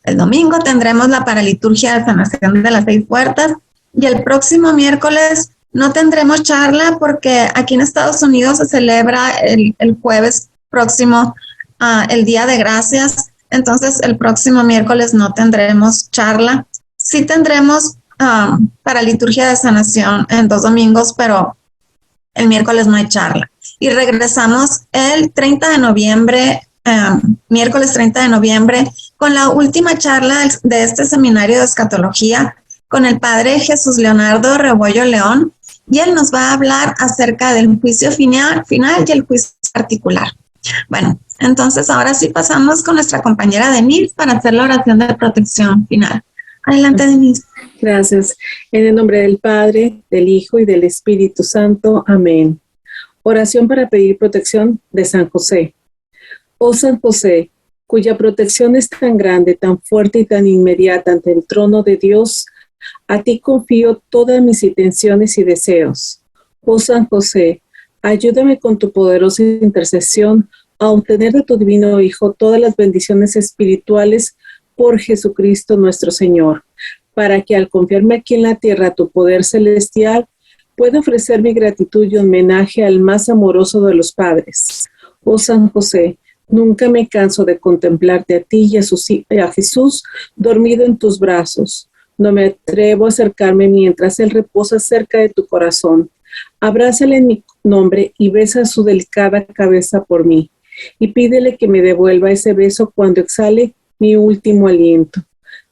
El domingo tendremos la paraliturgia de sanación de las 6 puertas y el próximo miércoles no tendremos charla porque aquí en Estados Unidos se celebra el jueves próximo el Día de Gracias, entonces el próximo miércoles no tendremos charla. Sí tendremos paraliturgia de sanación en 2 domingos, pero el miércoles no hay charla. Y regresamos el 30 de noviembre, miércoles 30 de noviembre, con la última charla de este seminario de escatología con el Padre Jesús Leonardo Rebollo León, y él nos va a hablar acerca del juicio final y el juicio particular. Bueno, entonces ahora sí pasamos con nuestra compañera Denise para hacer la oración de protección final. Adelante, Denise. Gracias. En el nombre del Padre, del Hijo y del Espíritu Santo. Amén. Oración para pedir protección de San José. Oh San José, cuya protección es tan grande, tan fuerte y tan inmediata ante el trono de Dios, a ti confío todas mis intenciones y deseos. Oh San José, ayúdame con tu poderosa intercesión a obtener de tu divino Hijo todas las bendiciones espirituales por Jesucristo nuestro Señor, para que al confiarme aquí en la tierra tu poder celestial, puedo ofrecer mi gratitud y homenaje al más amoroso de los padres. Oh San José, nunca me canso de contemplarte a ti y a Jesús dormido en tus brazos. No me atrevo a acercarme mientras Él reposa cerca de tu corazón. Abrázale en mi nombre y besa su delicada cabeza por mí. Y pídele que me devuelva ese beso cuando exhale mi último aliento.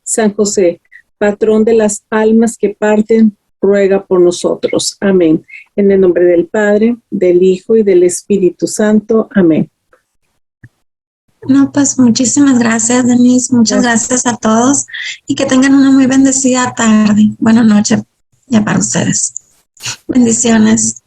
San José, patrón de las almas que parten, ruega por nosotros. Amén. En el nombre del Padre, del Hijo y del Espíritu Santo. Amén. No, pues muchísimas gracias, Denise. Muchas gracias a todos y que tengan una muy bendecida tarde. Buenas noches ya para ustedes. Bendiciones.